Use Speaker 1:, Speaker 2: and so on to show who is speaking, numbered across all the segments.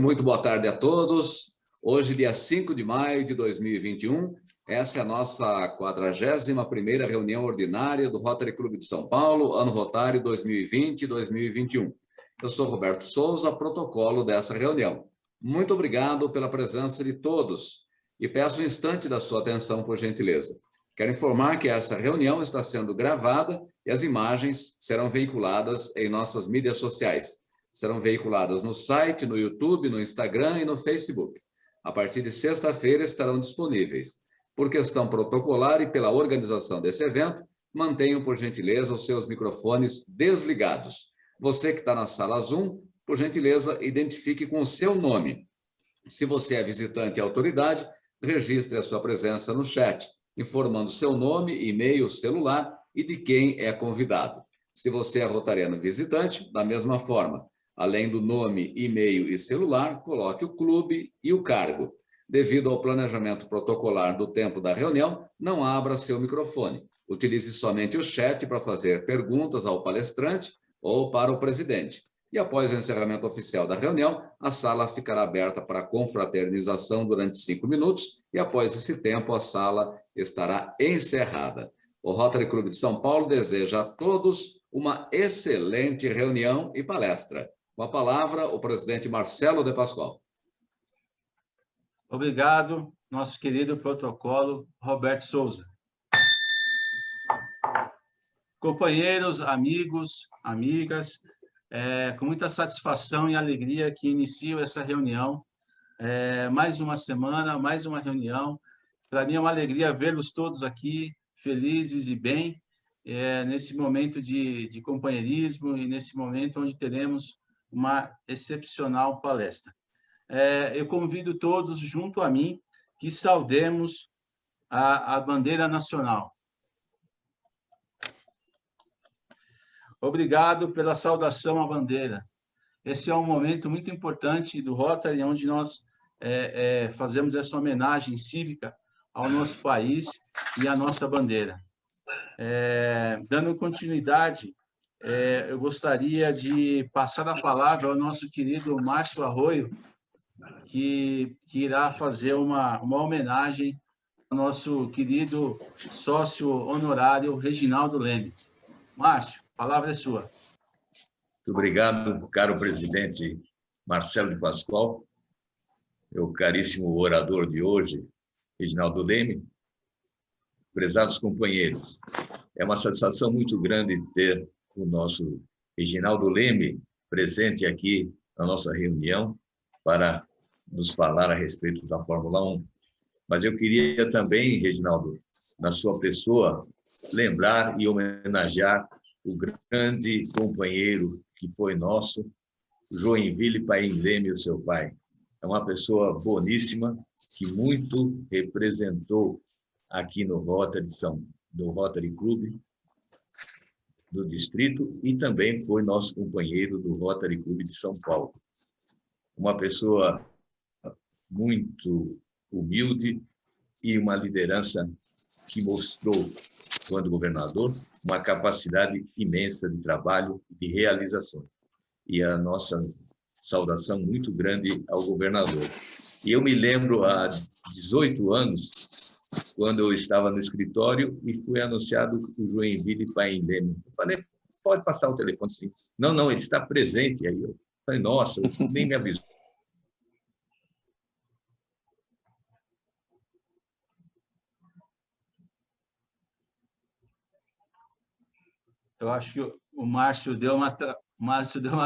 Speaker 1: muito boa tarde a todos. Hoje, dia 5 de maio de 2021, essa é a nossa 41ª reunião ordinária do Rotary Clube de São Paulo, ano rotário 2020-2021. Eu sou Roberto Souza, protocolo dessa reunião. Muito obrigado pela presença de todos e peço um instante da sua atenção, por gentileza. Quero informar que essa reunião está sendo gravada e as imagens serão veiculadas em nossas mídias sociais. Serão veiculadas no site, no YouTube, no Instagram e no Facebook. A partir de sexta-feira estarão disponíveis. Por questão protocolar e pela organização desse evento, mantenham, por gentileza, os seus microfones desligados. Você que está na sala Zoom, por gentileza, identifique com o seu nome. Se você é visitante e autoridade, registre a sua presença no chat, informando seu nome, e-mail, celular e de quem é convidado. Se você é rotariano visitante, da mesma forma, além do nome, e-mail e celular, coloque o clube e o cargo. Devido ao planejamento protocolar do tempo da reunião, não abra seu microfone. Utilize somente o chat para fazer perguntas ao palestrante ou para o presidente. E após o encerramento oficial da reunião, a sala ficará aberta para confraternização durante 5 minutos e após esse tempo a sala estará encerrada. O Rotary Clube de São Paulo deseja a todos uma excelente reunião e palestra. Com a palavra, o presidente Marcelo de Pascoal.
Speaker 2: Obrigado, nosso querido protocolo Roberto Souza. Companheiros, amigos, amigas, com muita satisfação e alegria que inicio essa reunião. Mais uma semana, mais uma reunião. Para mim é uma alegria vê-los todos aqui, felizes e bem, nesse momento de companheirismo e nesse momento onde teremos uma excepcional palestra. Eu convido todos, junto a mim, que saudemos a bandeira nacional. Obrigado pela saudação à bandeira. Esse é um momento muito importante do Rotary, onde nós fazemos essa homenagem cívica ao nosso país e à nossa bandeira. Dando continuidade, eu gostaria de passar a palavra ao nosso querido Márcio Arroio, que irá fazer uma homenagem ao nosso querido sócio honorário Reginaldo Leme. Márcio, a palavra é sua.
Speaker 3: Muito obrigado, caro presidente Marcelo de Pascoal, meu caríssimo orador de hoje, Reginaldo Leme, prezados companheiros. É uma satisfação muito grande ter o nosso Reginaldo Leme presente aqui na nossa reunião para nos falar a respeito da Fórmula 1. Mas eu queria também, Reginaldo, na sua pessoa, lembrar e homenagear o grande companheiro que foi nosso, Joinville Paim Leme, o seu pai. É uma pessoa boníssima, que muito representou aqui no Rotary Clube do Distrito e também foi nosso companheiro do Rotary Clube de São Paulo. Uma pessoa muito humilde e uma liderança que mostrou, quando governador, uma capacidade imensa de trabalho e de realizações. E a nossa saudação muito grande ao governador. E eu me lembro, há 18 anos, quando eu estava no escritório e foi anunciado o Joinville Paim Leme. Eu falei, pode passar o telefone, sim. Não, ele está presente. Aí eu falei, nossa, nem me avisou.
Speaker 2: Eu acho que o Márcio deu uma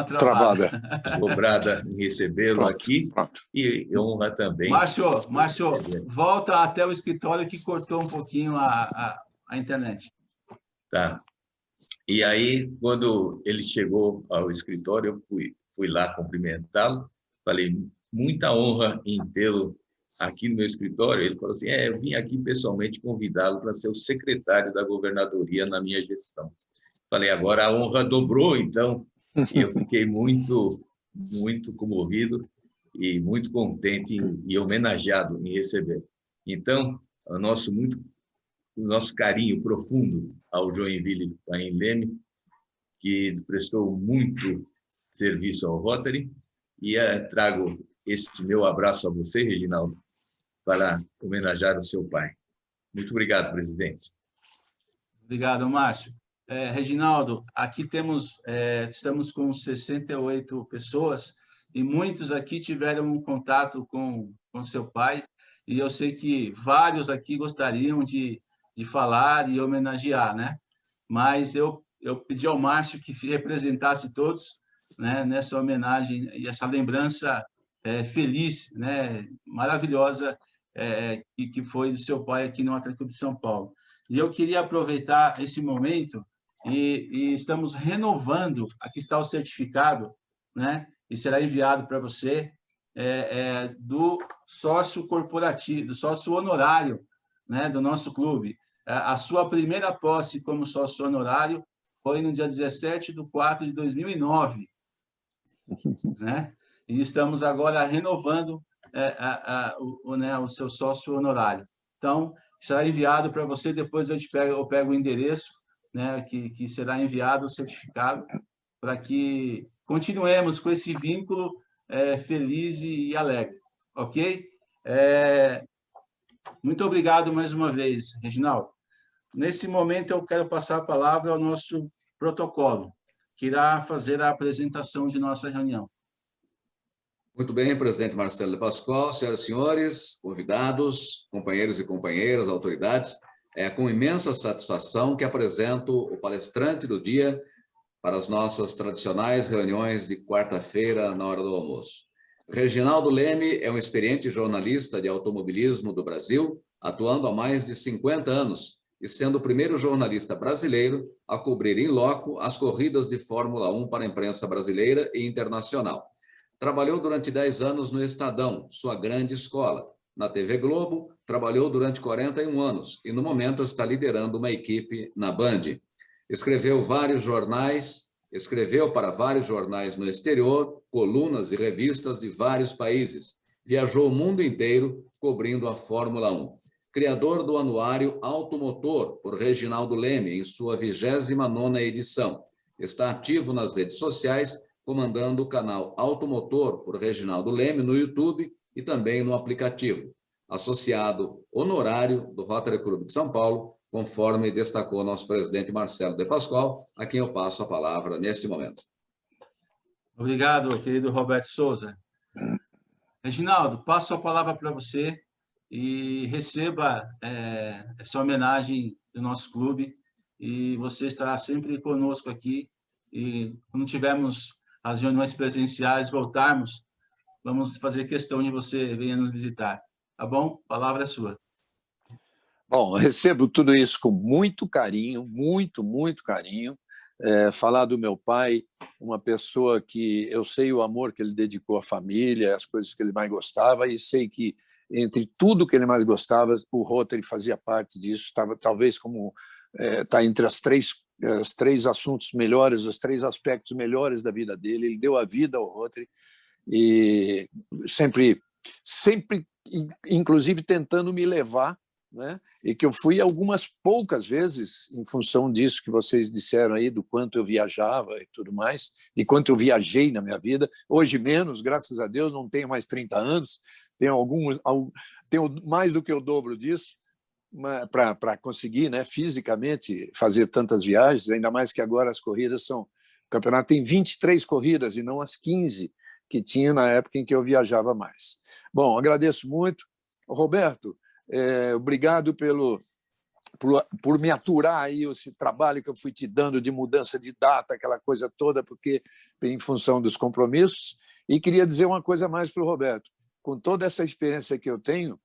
Speaker 2: travada.
Speaker 3: Sobrada em recebê-lo aqui. Pronto. E honra também.
Speaker 2: Márcio, volta até o escritório que cortou um pouquinho a internet.
Speaker 3: Tá. E aí, quando ele chegou ao escritório, eu fui lá cumprimentá-lo. Falei, muita honra em tê-lo aqui no meu escritório. Ele falou assim, eu vim aqui pessoalmente convidá-lo para ser o secretário da governadoria na minha gestão. Falei, agora a honra dobrou, então, e eu fiquei muito, muito comovido e muito contente e homenageado em receber. Então, o nosso carinho profundo ao Joinville Paim Leme, que prestou muito serviço ao Rotary, e trago este meu abraço a você, Reginaldo, para homenagear o seu pai. Muito obrigado, presidente.
Speaker 2: Obrigado, Márcio. Reginaldo, aqui estamos com 68 pessoas e muitos aqui tiveram um contato com seu pai, e eu sei que vários aqui gostariam de falar e homenagear, né? Mas eu pedi ao Márcio que representasse todos, né, nessa homenagem e essa lembrança feliz, né, maravilhosa, que foi do seu pai aqui no Atlético de São Paulo. E eu queria aproveitar esse momento e estamos renovando, aqui está o certificado, né, e será enviado para você, do sócio corporativo, do sócio honorário, né, do nosso clube. A sua primeira posse como sócio honorário foi no dia 17/4/2009, né? E estamos agora renovando o seu sócio honorário. Então, será enviado para você, depois eu pego o endereço, né, que será enviado o certificado, para que continuemos com esse vínculo feliz e alegre, ok? Muito obrigado mais uma vez, Reginaldo. Nesse momento, eu quero passar a palavra ao nosso protocolo, que irá fazer a apresentação de nossa reunião.
Speaker 1: Muito bem, presidente Marcelo de Pascoal, senhoras e senhores, convidados, companheiros e companheiras, autoridades, é com imensa satisfação que apresento o palestrante do dia para as nossas tradicionais reuniões de quarta-feira, na hora do almoço. Reginaldo Leme é um experiente jornalista de automobilismo do Brasil, atuando há mais de 50 anos e sendo o primeiro jornalista brasileiro a cobrir em loco as corridas de Fórmula 1 para a imprensa brasileira e internacional. Trabalhou durante 10 anos no Estadão, sua grande escola. Na TV Globo, trabalhou durante 41 anos e, no momento, está liderando uma equipe na Band. Escreveu para vários jornais no exterior, colunas e revistas de vários países. Viajou o mundo inteiro cobrindo a Fórmula 1. Criador do anuário Automotor, por Reginaldo Leme, em sua 29ª edição. Está ativo nas redes sociais, comandando o canal Automotor, por Reginaldo Leme, no YouTube e também no aplicativo. Associado honorário do Rotary Clube de São Paulo, conforme destacou nosso presidente Marcelo de Pascoal, a quem eu passo a palavra neste momento.
Speaker 2: Obrigado, querido Roberto Souza. Reginaldo, passo a palavra para você e receba essa homenagem do nosso clube, e você estará sempre conosco aqui, e quando tivermos as reuniões presenciais, voltarmos, vamos fazer questão de você venha nos visitar. Tá bom? A palavra é sua.
Speaker 4: Bom, recebo tudo isso com muito carinho, muito carinho. Falar do meu pai, uma pessoa que eu sei o amor que ele dedicou à família, as coisas que ele mais gostava, e sei que entre tudo que ele mais gostava, o Rotary fazia parte disso, estava talvez como está entre os três assuntos melhores, os 3 aspectos melhores da vida dele. Ele deu a vida ao Rotary e sempre inclusive tentando me levar, né? E que eu fui algumas poucas vezes, em função disso que vocês disseram aí, do quanto eu viajava e tudo mais, e quanto eu viajei na minha vida. Hoje menos, graças a Deus, não tenho mais 30 anos, tenho mais do que o dobro disso, para conseguir, né, fisicamente fazer tantas viagens, ainda mais que agora as corridas são... O campeonato tem 23 corridas e não as 15 que tinha na época em que eu viajava mais. Bom, agradeço muito. Roberto, obrigado por me aturar aí esse trabalho que eu fui te dando de mudança de data, aquela coisa toda, porque em função dos compromissos. E queria dizer uma coisa mais para o Roberto. Com toda essa experiência que eu tenho,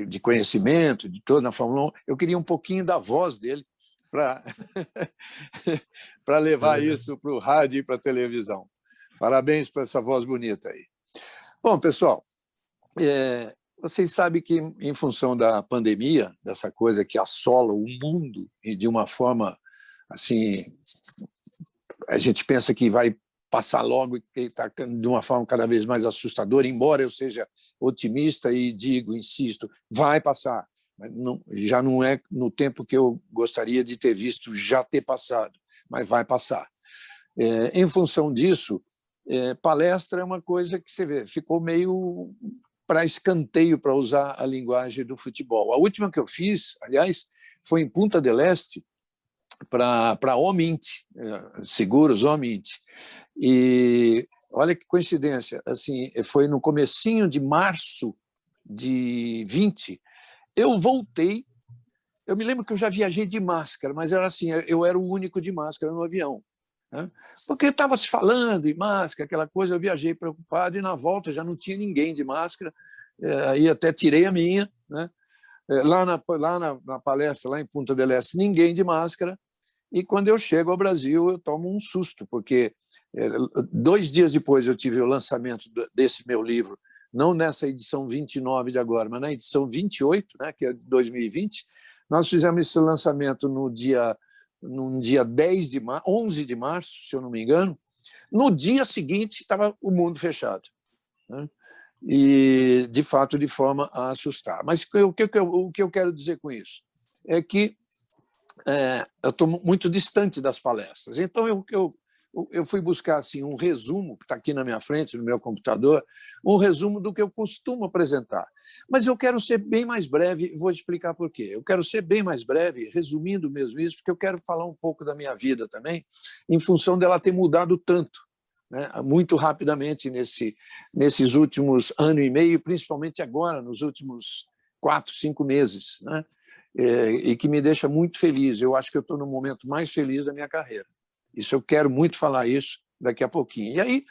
Speaker 4: de conhecimento, de toda na Fórmula 1, eu queria um pouquinho da voz dele para levar isso para o rádio e para a televisão. Parabéns por essa voz bonita aí. Bom, pessoal, vocês sabem que, em função da pandemia, dessa coisa que assola o mundo e de uma forma assim, a gente pensa que vai passar logo e está de uma forma cada vez mais assustadora, embora eu seja otimista e insisto, vai passar. Mas já não é no tempo que eu gostaria de ter visto já ter passado, mas vai passar. Em função disso, palestra é uma coisa que você vê, ficou meio para escanteio, para usar a linguagem do futebol. A última que eu fiz, aliás, foi em Punta del Este, para Omint, Seguros Omint. E olha que coincidência, assim, foi no comecinho de março de 20, eu voltei. Eu me lembro que eu já viajei de máscara, mas era assim, eu era o único de máscara no avião, né? Porque estava se falando em máscara, aquela coisa, eu viajei preocupado e na volta já não tinha ninguém de máscara, aí até tirei a minha, né? Lá na palestra, lá em Punta del Este, ninguém de máscara, e quando eu chego ao Brasil eu tomo um susto, porque 2 dias depois eu tive o lançamento desse meu livro, não nessa edição 29 de agora, mas na edição 28, né, que é de 2020, nós fizemos esse lançamento num dia 11 de março, se eu não me engano. No dia seguinte, estava o mundo fechado, né? E, de fato, de forma a assustar. Mas o que eu quero dizer com isso é que eu estou muito distante das palestras. Então, eu fui buscar assim, um resumo, que está aqui na minha frente, no meu computador, um resumo do que eu costumo apresentar. Mas eu quero ser bem mais breve, vou explicar por quê. Eu quero ser bem mais breve, resumindo mesmo isso, porque eu quero falar um pouco da minha vida também, em função dela ter mudado tanto, né, muito rapidamente nesses últimos ano e meio, principalmente agora, nos últimos 4, 5 meses, né? E que me deixa muito feliz. Eu acho que eu estou no momento mais feliz da minha carreira. Isso eu quero muito falar isso daqui a pouquinho. E aí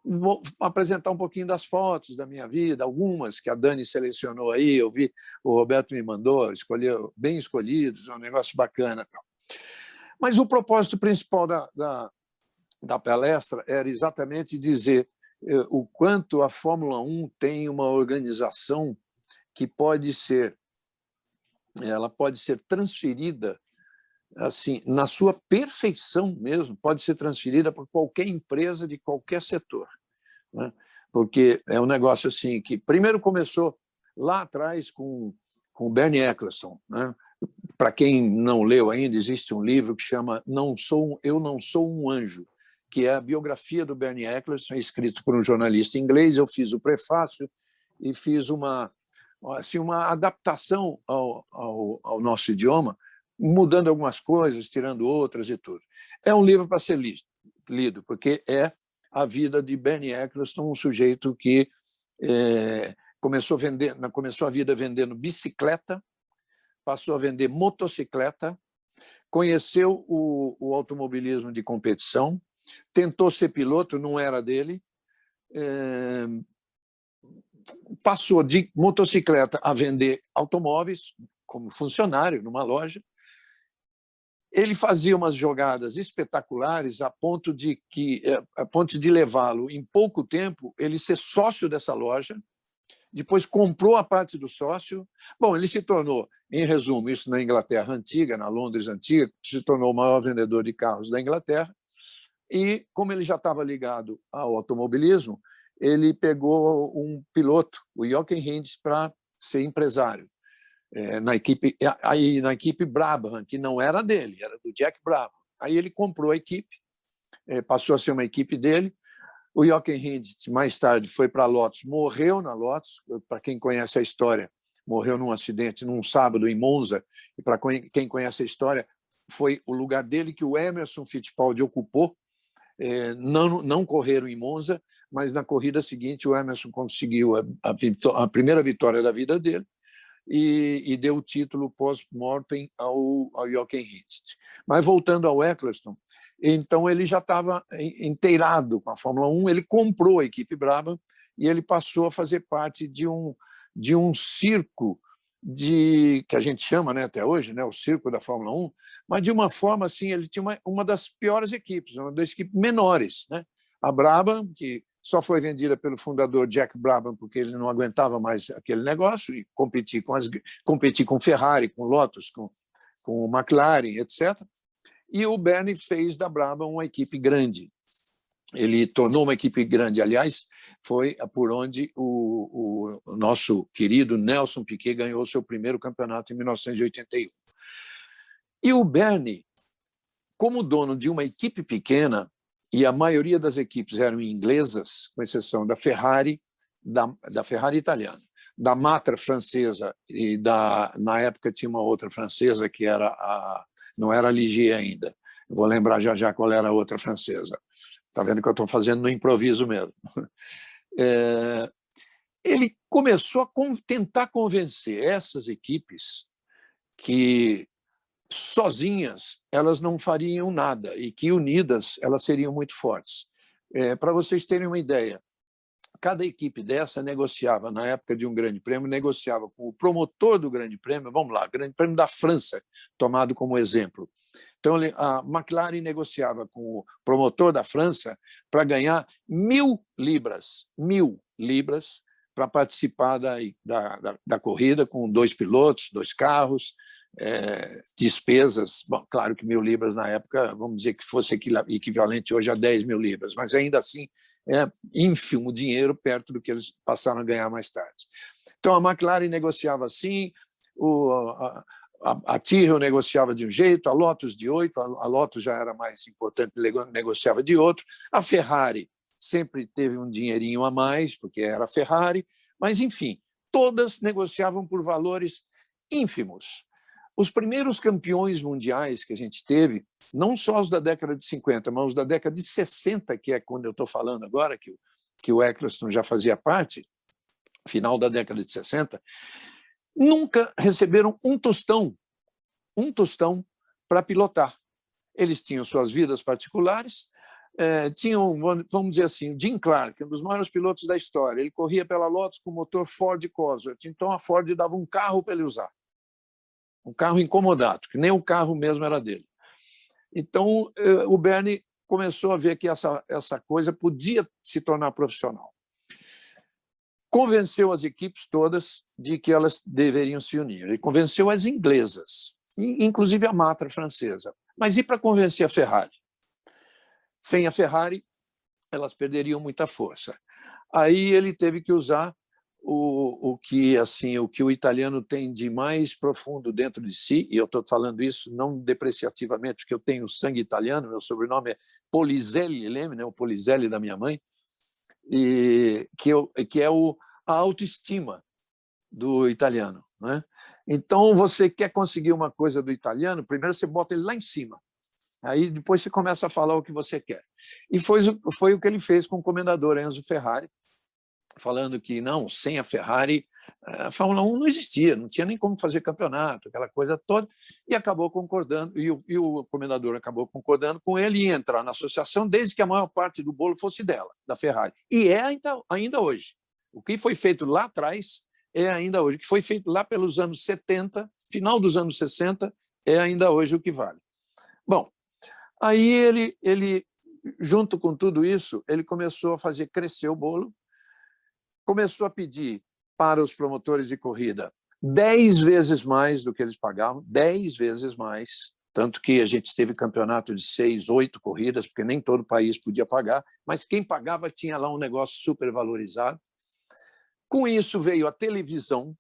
Speaker 4: vou apresentar um pouquinho das fotos da minha vida, algumas que a Dani selecionou aí, eu vi, o Roberto me mandou, escolheu, bem escolhidos, é um negócio bacana. Mas o propósito principal da palestra era exatamente dizer o quanto a Fórmula 1 tem uma organização que ela pode ser transferida assim, na sua perfeição mesmo, pode ser transferida por qualquer empresa de qualquer setor, né? Porque é um negócio assim que primeiro começou lá atrás com o Bernie Ecclestone, né? Para quem não leu ainda, existe um livro que chama Eu Não Sou um Anjo, que é a biografia do Bernie Ecclestone, escrito por um jornalista inglês. Eu fiz o prefácio e fiz uma adaptação ao nosso idioma, mudando algumas coisas, tirando outras e tudo. É um livro para ser lido, porque é a vida de Bernie Ecclestone, um sujeito que começou a vida vendendo bicicleta, passou a vender motocicleta, conheceu o automobilismo de competição, tentou ser piloto, não era dele, passou de motocicleta a vender automóveis como funcionário numa loja. Ele fazia umas jogadas espetaculares a ponto de levá-lo, em pouco tempo, ele ser sócio dessa loja. Depois comprou a parte do sócio. Bom, ele se tornou, em resumo, isso na Inglaterra antiga, na Londres antiga, se tornou o maior vendedor de carros da Inglaterra. E, como ele já estava ligado ao automobilismo, ele pegou um piloto, o Jochen Rindt, para ser empresário na equipe Brabham, que não era dele, era do Jack Brabham. Aí ele comprou a equipe, passou a ser uma equipe dele. O Jochen Rindt, mais tarde, foi para a Lotus, morreu na Lotus. Para quem conhece a história, morreu num acidente num sábado em Monza. E para quem conhece a história, foi o lugar dele que o Emerson Fittipaldi ocupou. Não correram em Monza, mas na corrida seguinte o Emerson conseguiu a primeira vitória da vida dele e deu o título post-mortem ao Jochen Rindt. Mas voltando ao Ecclestone, então ele já estava inteirado com a Fórmula 1, ele comprou a equipe Brabham e ele passou a fazer parte de um circo que a gente chama, né, até hoje, né, o circo da Fórmula 1, mas de uma forma assim, ele tinha uma das piores equipes, uma das equipes menores, né? A Brabham, que só foi vendida pelo fundador Jack Brabham porque ele não aguentava mais aquele negócio e competir com Ferrari, com Lotus, com McLaren, etc. E o Bernie fez da Brabham uma equipe grande. Ele tornou uma equipe grande. Aliás, foi por onde o nosso querido Nelson Piquet ganhou seu primeiro campeonato em 1981. E o Bernie, como dono de uma equipe pequena e a maioria das equipes eram inglesas, com exceção da Ferrari, da Ferrari italiana, da Matra francesa, e na época tinha uma outra francesa que não era a Ligier ainda. Eu vou lembrar já qual era a outra francesa. Está vendo que eu estou fazendo no improviso mesmo. Ele começou a tentar convencer essas equipes que sozinhas elas não fariam nada e que unidas elas seriam muito fortes. Para vocês terem uma ideia, cada equipe dessa negociava, na época de um grande prêmio, negociava com o promotor do grande prêmio, vamos lá, grande prêmio da França, tomado como exemplo. Então, a McLaren negociava com o promotor da França para ganhar 1.000 libras para participar da corrida, com 2 pilotos, 2 carros, despesas. Bom, claro que 1.000 libras na época, vamos dizer que fosse equivalente hoje a 10.000 libras, mas ainda assim é ínfimo dinheiro perto do que eles passaram a ganhar mais tarde. Então, a McLaren negociava assim, a Tyrrell negociava de um jeito, a Lotus de 8, a Lotus já era mais importante, negociava de outro, a Ferrari sempre teve um dinheirinho a mais, porque era a Ferrari, mas, enfim, todas negociavam por valores ínfimos. Os primeiros campeões mundiais que a gente teve, não só os da década de 50, mas os da década de 60, que é quando eu estou falando agora, que o Eccleston já fazia parte, final da década de 60, nunca receberam um tostão para pilotar. Eles tinham suas vidas particulares, tinham, vamos dizer assim, Jim Clark, um dos maiores pilotos da história, ele corria pela Lotus com motor Ford Cosworth, então a Ford dava um carro para ele usar. Um carro incomodado, que nem o carro mesmo era dele. Então, o Bernie começou a ver que essa coisa podia se tornar profissional. Convenceu as equipes todas de que elas deveriam se unir. Ele convenceu as inglesas, inclusive a Matra francesa. Mas e para convencer a Ferrari? Sem a Ferrari, elas perderiam muita força. Aí ele teve que usar o que o italiano tem de mais profundo dentro de si, e eu estou falando isso não depreciativamente, porque eu tenho sangue italiano, meu sobrenome é Polizelli Leme, né, o Polizelli da minha mãe, e que é a autoestima do italiano, né? Então, você quer conseguir uma coisa do italiano, primeiro você bota ele lá em cima, aí depois você começa a falar o que você quer. E foi o que ele fez com o comendador Enzo Ferrari, falando que não, sem a Ferrari, a Fórmula 1 não existia, não tinha nem como fazer campeonato, aquela coisa toda, e acabou concordando, e o comendador acabou concordando com ele em entrar na associação, desde que a maior parte do bolo fosse dela, da Ferrari. E é ainda hoje. O que foi feito lá atrás é ainda hoje. O que foi feito lá pelos anos 70, final dos anos 60, é ainda hoje o que vale. Bom, aí ele junto com tudo isso, ele começou a fazer crescer o bolo, começou a pedir para os promotores de corrida 10 vezes mais do que eles pagavam, 10 vezes mais, tanto que a gente teve campeonato de 6, 8 corridas, porque nem todo país podia pagar, mas quem pagava tinha lá um negócio super valorizado. Com isso veio a televisão.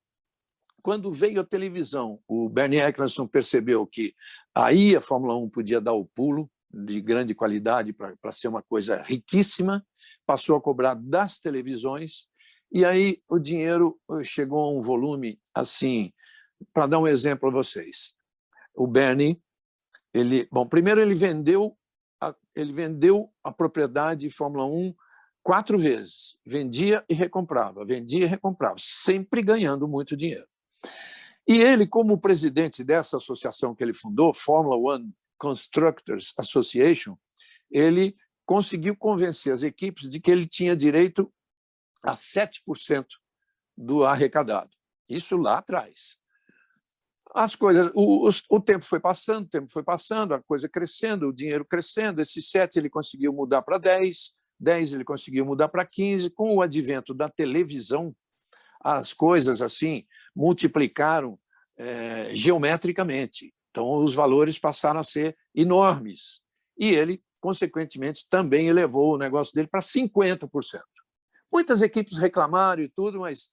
Speaker 4: Quando veio a televisão, o Bernie Eccleston percebeu que aí a Fórmula 1 podia dar o pulo de grande qualidade para ser uma coisa riquíssima, passou a cobrar das televisões, e aí o dinheiro chegou a um volume assim, para dar um exemplo a vocês. O Bernie, primeiro ele vendeu a propriedade de Fórmula 1 4 vezes, vendia e recomprava, sempre ganhando muito dinheiro. E ele, como presidente dessa associação que ele fundou, Formula One Constructors Association, ele conseguiu convencer as equipes de que ele tinha direito a 7% do arrecadado. Isso lá atrás. As coisas, o tempo foi passando, a coisa crescendo, o dinheiro crescendo, esse 7 ele conseguiu mudar para 10 ele conseguiu mudar para 15, com o advento da televisão, as coisas assim multiplicaram geometricamente. Então, os valores passaram a ser enormes. E ele, consequentemente, também elevou o negócio dele para 50%. Muitas equipes reclamaram e tudo, mas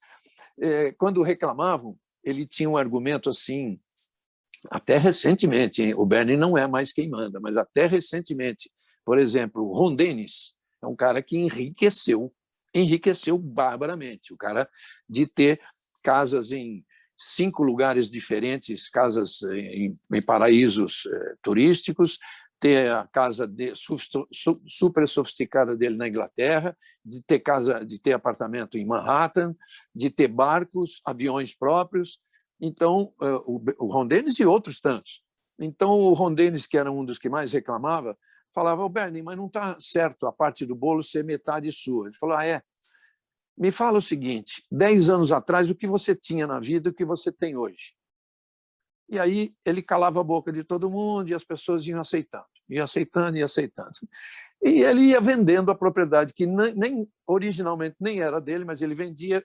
Speaker 4: quando reclamavam, ele tinha um argumento assim, até recentemente, hein? O Bernie não é mais quem manda, mas até recentemente, Por exemplo, o Ron Dennis é um cara que enriqueceu barbaramente. O cara de ter casas em 5 lugares diferentes, casas em paraísos turísticos, ter a casa super sofisticada dele na Inglaterra, de ter apartamento em Manhattan, de ter barcos, aviões próprios. Então, o Ron Dennis e outros tantos. Então, o Ron Dennis, que era um dos que mais reclamava, falava: Bernie, mas não está certo a parte do bolo ser metade sua. Ele falou: me fala o seguinte, 10 anos atrás, o que você tinha na vida e o que você tem hoje? E aí ele calava a boca de todo mundo e as pessoas iam aceitando. E ele ia vendendo a propriedade, que originalmente nem era dele, mas ele vendia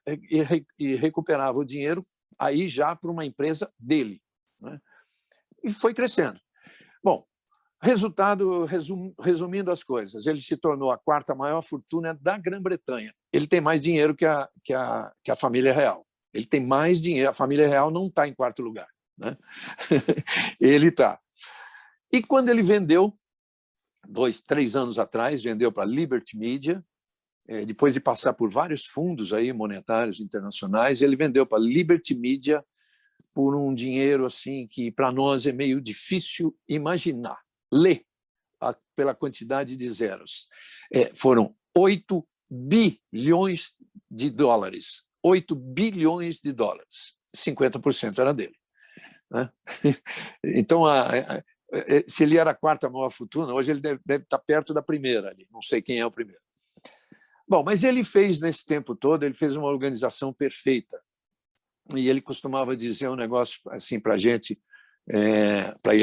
Speaker 4: e recuperava o dinheiro aí já para uma empresa dele, né? E foi crescendo. Bom, resultado, resumindo as coisas, ele se tornou a 4ª maior fortuna da Grã-Bretanha. Ele tem mais dinheiro que a família real. Ele tem mais dinheiro. A família real não está em 4º lugar, né? Ele está. E quando ele vendeu, 2, 3 anos atrás, vendeu para a Liberty Media, depois de passar por vários fundos aí monetários internacionais, ele vendeu para a Liberty Media por um dinheiro assim que para nós é meio difícil imaginar. Ler pela quantidade de zeros. Foram 8 bilhões de dólares. 8 bilhões de dólares. 50% era dele, né? Então, se ele era a 4ª maior fortuna, hoje ele deve estar perto da primeira ali. Não sei quem é o primeiro. Bom, mas ele fez, nesse tempo todo, ele fez uma organização perfeita. E ele costumava dizer um negócio assim para a gente, para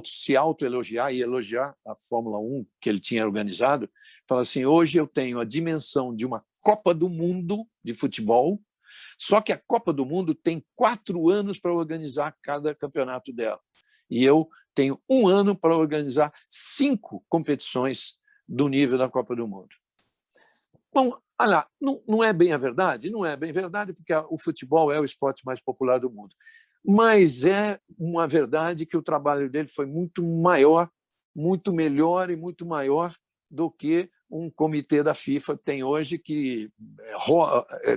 Speaker 4: se autoelogiar e elogiar a Fórmula 1 que ele tinha organizado. Fala assim: hoje eu tenho a dimensão de uma Copa do Mundo de futebol, só que a Copa do Mundo tem 4 anos para organizar cada campeonato dela. E eu tenho 1 ano para organizar 5 competições do nível da Copa do Mundo. Bom, olha lá, não é bem a verdade? Não é bem verdade, porque o futebol é o esporte mais popular do mundo. Mas é uma verdade que o trabalho dele foi muito maior, muito melhor e muito maior do que um comitê da FIFA tem hoje, que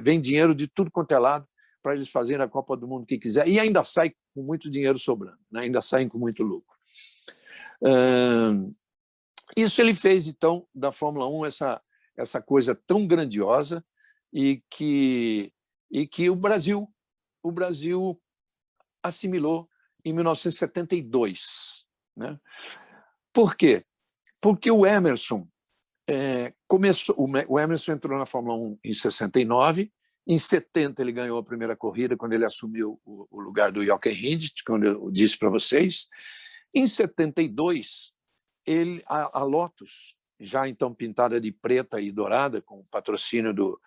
Speaker 4: vem dinheiro de tudo quanto é lado para eles fazerem a Copa do Mundo que quiser, e ainda sai com muito dinheiro sobrando, né? Ainda saem com muito lucro. Isso ele fez, então, da Fórmula 1 essa coisa tão grandiosa e que o Brasil assimilou em 1972. Né? Por quê? Porque o Emerson o Emerson entrou na Fórmula 1 em 69, em 70 ele ganhou a primeira corrida, quando ele assumiu o lugar do Jochen Rindt, como eu disse para vocês. Em 72, a Lotus, já então pintada de preta e dourada, com o patrocínio do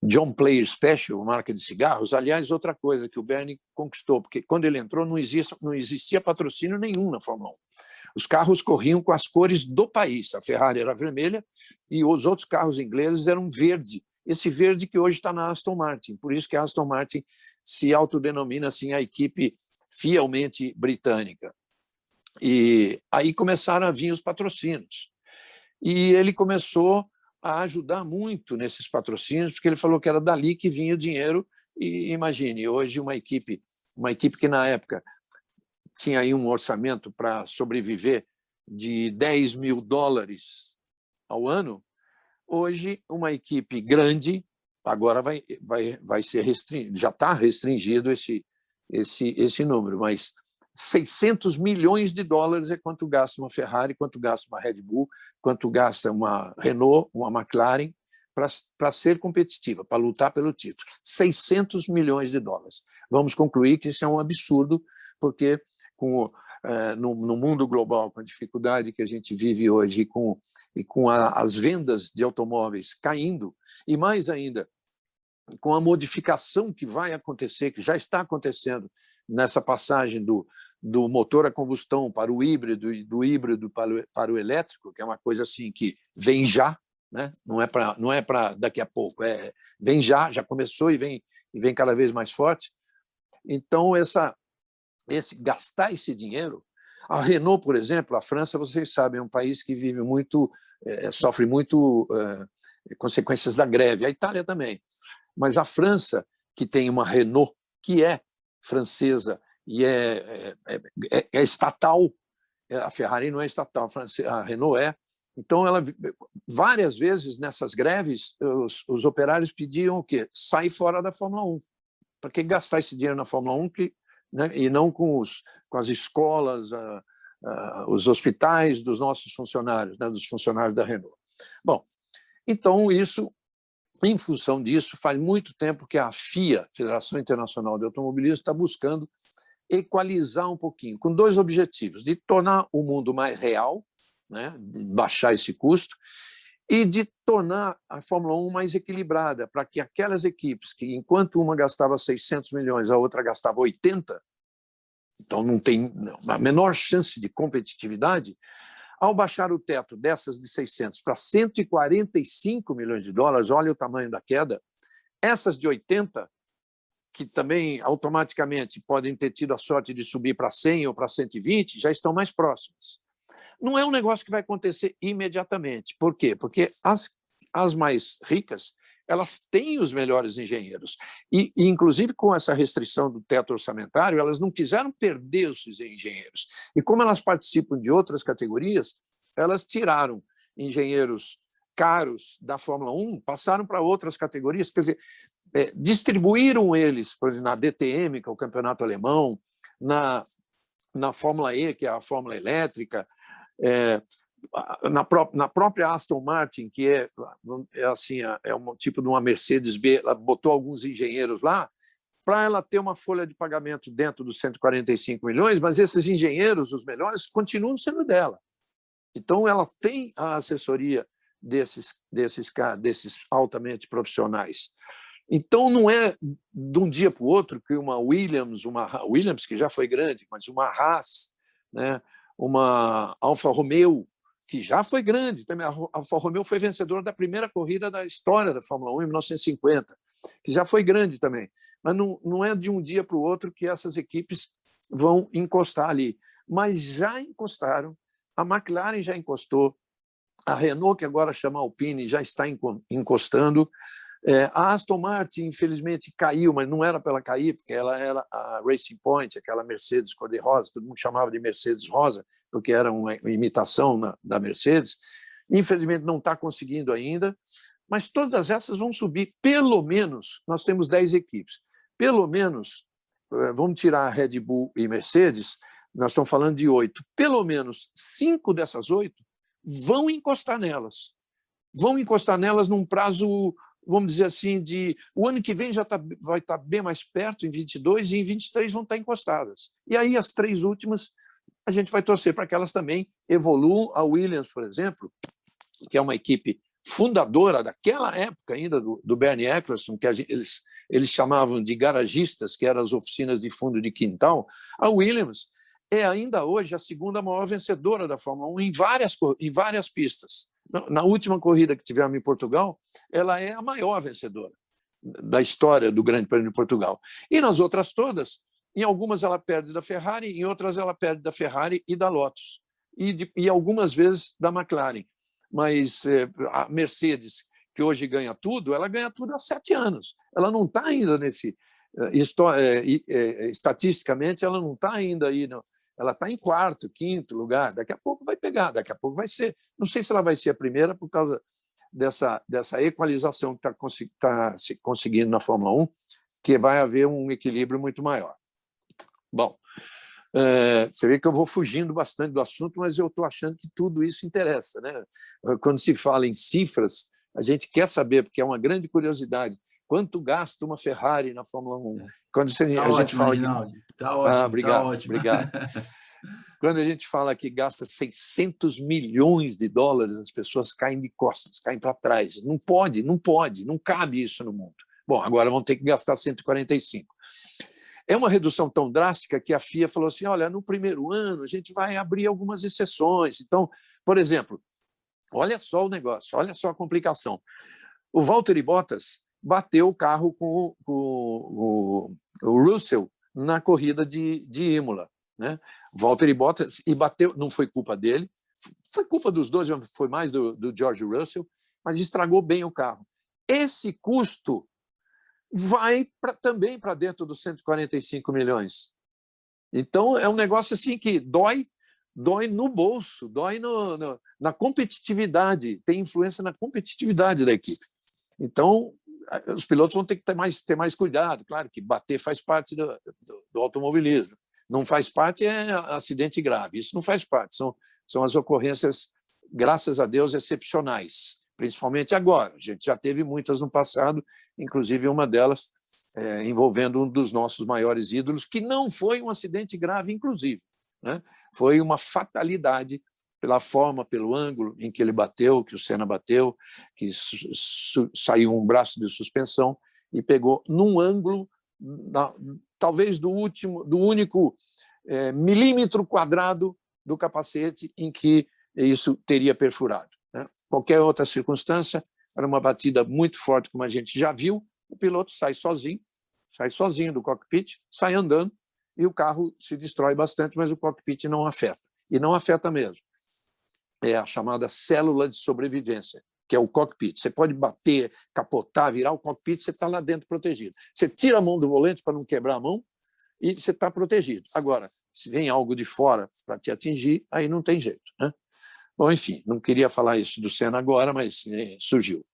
Speaker 4: John Player Special, marca de cigarros. Aliás, outra coisa que o Bernie conquistou, porque quando ele entrou não existia patrocínio nenhum na Fórmula 1. Os carros corriam com as cores do país. A Ferrari era vermelha e os outros carros ingleses eram verde. Esse verde que hoje está na Aston Martin. Por isso que a Aston Martin se autodenomina assim a equipe fielmente britânica. E aí começaram a vir os patrocínios. E ele começou a ajudar muito nesses patrocínios, porque ele falou que era dali que vinha o dinheiro. E imagine, hoje uma equipe que na época tinha aí um orçamento para sobreviver de $10 mil ao ano, hoje uma equipe grande, agora vai ser restringido, já está restringido esse número, mas $600 milhões é quanto gasta uma Ferrari, quanto gasta uma Red Bull, quanto gasta uma Renault, uma McLaren, para ser competitiva, para lutar pelo título. $600 milhões. Vamos concluir que isso é um absurdo, porque no mundo global, com a dificuldade que a gente vive hoje e com as vendas de automóveis caindo, e mais ainda, com a modificação que vai acontecer, que já está acontecendo nessa passagem do motor a combustão para o híbrido e do híbrido para o elétrico, que é uma coisa assim que vem já, né? Não é para daqui a pouco, vem já começou e vem cada vez mais forte. Então, gastar esse dinheiro, A Renault, por exemplo, a França, vocês sabem, é um país que vive muito, sofre muito consequências da greve. A Itália também. Mas a França, que tem uma Renault, que é francesa e é estatal, a Ferrari não é estatal, a Renault é. Então, várias vezes nessas greves, os operários pediam o quê? Sair fora da Fórmula 1. Para que gastar esse dinheiro na Fórmula 1 né, e não com as escolas, os hospitais dos nossos funcionários, né, dos funcionários da Renault? Bom, então, em função disso, faz muito tempo que a FIA, Federação Internacional de Automobilismo, está buscando equalizar um pouquinho, com dois objetivos: de tornar o mundo mais real, né, de baixar esse custo, e de tornar a Fórmula 1 mais equilibrada, para que aquelas equipes que, enquanto uma gastava 600 milhões, a outra gastava 80, então não tem a menor chance de competitividade, ao baixar o teto dessas de 600 para 145 milhões de dólares, olha o tamanho da queda, essas de 80, que também automaticamente podem ter tido a sorte de subir para 100 ou para 120, já estão mais próximas. Não é um negócio que vai acontecer imediatamente. Por quê? Porque as mais ricas, elas têm os melhores engenheiros. E, inclusive, com essa restrição do teto orçamentário, elas não quiseram perder os engenheiros. E como elas participam de outras categorias, elas tiraram engenheiros caros da Fórmula 1, passaram para outras categorias, quer dizer, distribuíram eles, por exemplo, na DTM, que é o campeonato alemão, na Fórmula E, que é a Fórmula elétrica, na própria Aston Martin, que assim, é um tipo de uma Mercedes-B, ela botou alguns engenheiros lá para ela ter uma folha de pagamento dentro dos 145 milhões, mas esses engenheiros, os melhores, continuam sendo dela. Então, ela tem a assessoria desses altamente profissionais. Então, não é de um dia para o outro que uma Williams, que já foi grande, mas uma Haas, né, uma Alfa Romeo, que já foi grande também. A Alfa Romeo foi vencedora da primeira corrida da história da Fórmula 1 em 1950, que já foi grande também. Mas não é de um dia para o outro que essas equipes vão encostar ali. Mas já encostaram, a McLaren já encostou, a Renault, que agora chama Alpine, já está encostando. A Aston Martin, infelizmente, caiu, mas não era para ela cair, porque ela era a Racing Point, aquela Mercedes cor-de-rosa, todo mundo chamava de Mercedes rosa, porque era uma imitação da Mercedes. Infelizmente, não está conseguindo ainda, mas todas essas vão subir. Pelo menos, nós temos 10 equipes. Pelo menos, vamos tirar a Red Bull e Mercedes, nós estamos falando de 8. Pelo menos 5 dessas 8 vão encostar nelas. Vão encostar nelas num prazo, vamos dizer assim, o ano que vem já vai estar bem mais perto, em 22, e em 23 vão estar encostadas. E aí as 3 últimas, a gente vai torcer para que elas também evoluam. A Williams, por exemplo, que é uma equipe fundadora daquela época ainda do Bernie Eccleston, que eles chamavam de garagistas, que eram as oficinas de fundo de quintal. A Williams é ainda hoje a segunda maior vencedora da Fórmula 1 em várias pistas. Na última corrida que tivemos em Portugal, ela é a maior vencedora da história do Grande Prêmio de Portugal. E nas outras todas, em algumas ela perde da Ferrari, em outras ela perde da Ferrari e da Lotus, e algumas vezes da McLaren. Mas a Mercedes, que hoje ganha tudo, ela ganha tudo há 7 anos. Ela não está ainda estatisticamente, ela não está ainda aí, não. Ela está em 4º, 5º lugar. Daqui a pouco vai pegar, daqui a pouco vai ser. Não sei se ela vai ser a primeira por causa dessa equalização que está se conseguindo na Fórmula 1, que vai haver um equilíbrio muito maior. Bom, você vê que eu vou fugindo bastante do assunto, mas eu estou achando que tudo isso interessa, né? Quando se fala em cifras, a gente quer saber, porque é uma grande curiosidade. Quanto gasta uma Ferrari na Fórmula 1? Quando a gente fala que...
Speaker 2: Está ótimo,
Speaker 4: obrigado,
Speaker 2: tá ótimo.
Speaker 4: Obrigado. Quando a gente fala que gasta 600 milhões de dólares, as pessoas caem de costas, caem para trás. Não pode, não cabe isso no mundo. Bom, agora vão ter que gastar 145. É uma redução tão drástica que a FIA falou assim, olha, no primeiro ano a gente vai abrir algumas exceções. Então, por exemplo, olha só o negócio, olha só a complicação. O Valtteri Bottas bateu o carro com o Russell na corrida de Imola. né? Valtteri Bottas, e bateu, não foi culpa dele, foi culpa dos dois, foi mais do George Russell, mas estragou bem o carro. Esse custo vai também para dentro dos 145 milhões. Então, é um negócio assim que dói no bolso, dói na competitividade, tem influência na competitividade da equipe. Então, os pilotos vão ter que ter mais cuidado. Claro que bater faz parte do automobilismo. Não faz parte é acidente grave. Isso não faz parte. São as ocorrências, graças a Deus, excepcionais. Principalmente agora. A gente já teve muitas no passado, inclusive uma delas envolvendo um dos nossos maiores ídolos, que não foi um acidente grave, inclusive, né? Foi uma fatalidade pela forma, pelo ângulo em que ele bateu, que o Senna bateu, que saiu um braço de suspensão e pegou num ângulo, talvez do único milímetro quadrado do capacete em que isso teria perfurado, né? Qualquer outra circunstância, era uma batida muito forte, como a gente já viu, o piloto sai sozinho do cockpit, sai andando, e o carro se destrói bastante, mas o cockpit não afeta. E não afeta mesmo. É a chamada célula de sobrevivência, que é o cockpit. Você pode bater, capotar, virar o cockpit, você está lá dentro protegido. Você tira a mão do volante para não quebrar a mão e você está protegido. Agora, se vem algo de fora para te atingir, aí não tem jeito, né? Bom, enfim, não queria falar isso do Senna agora, mas surgiu.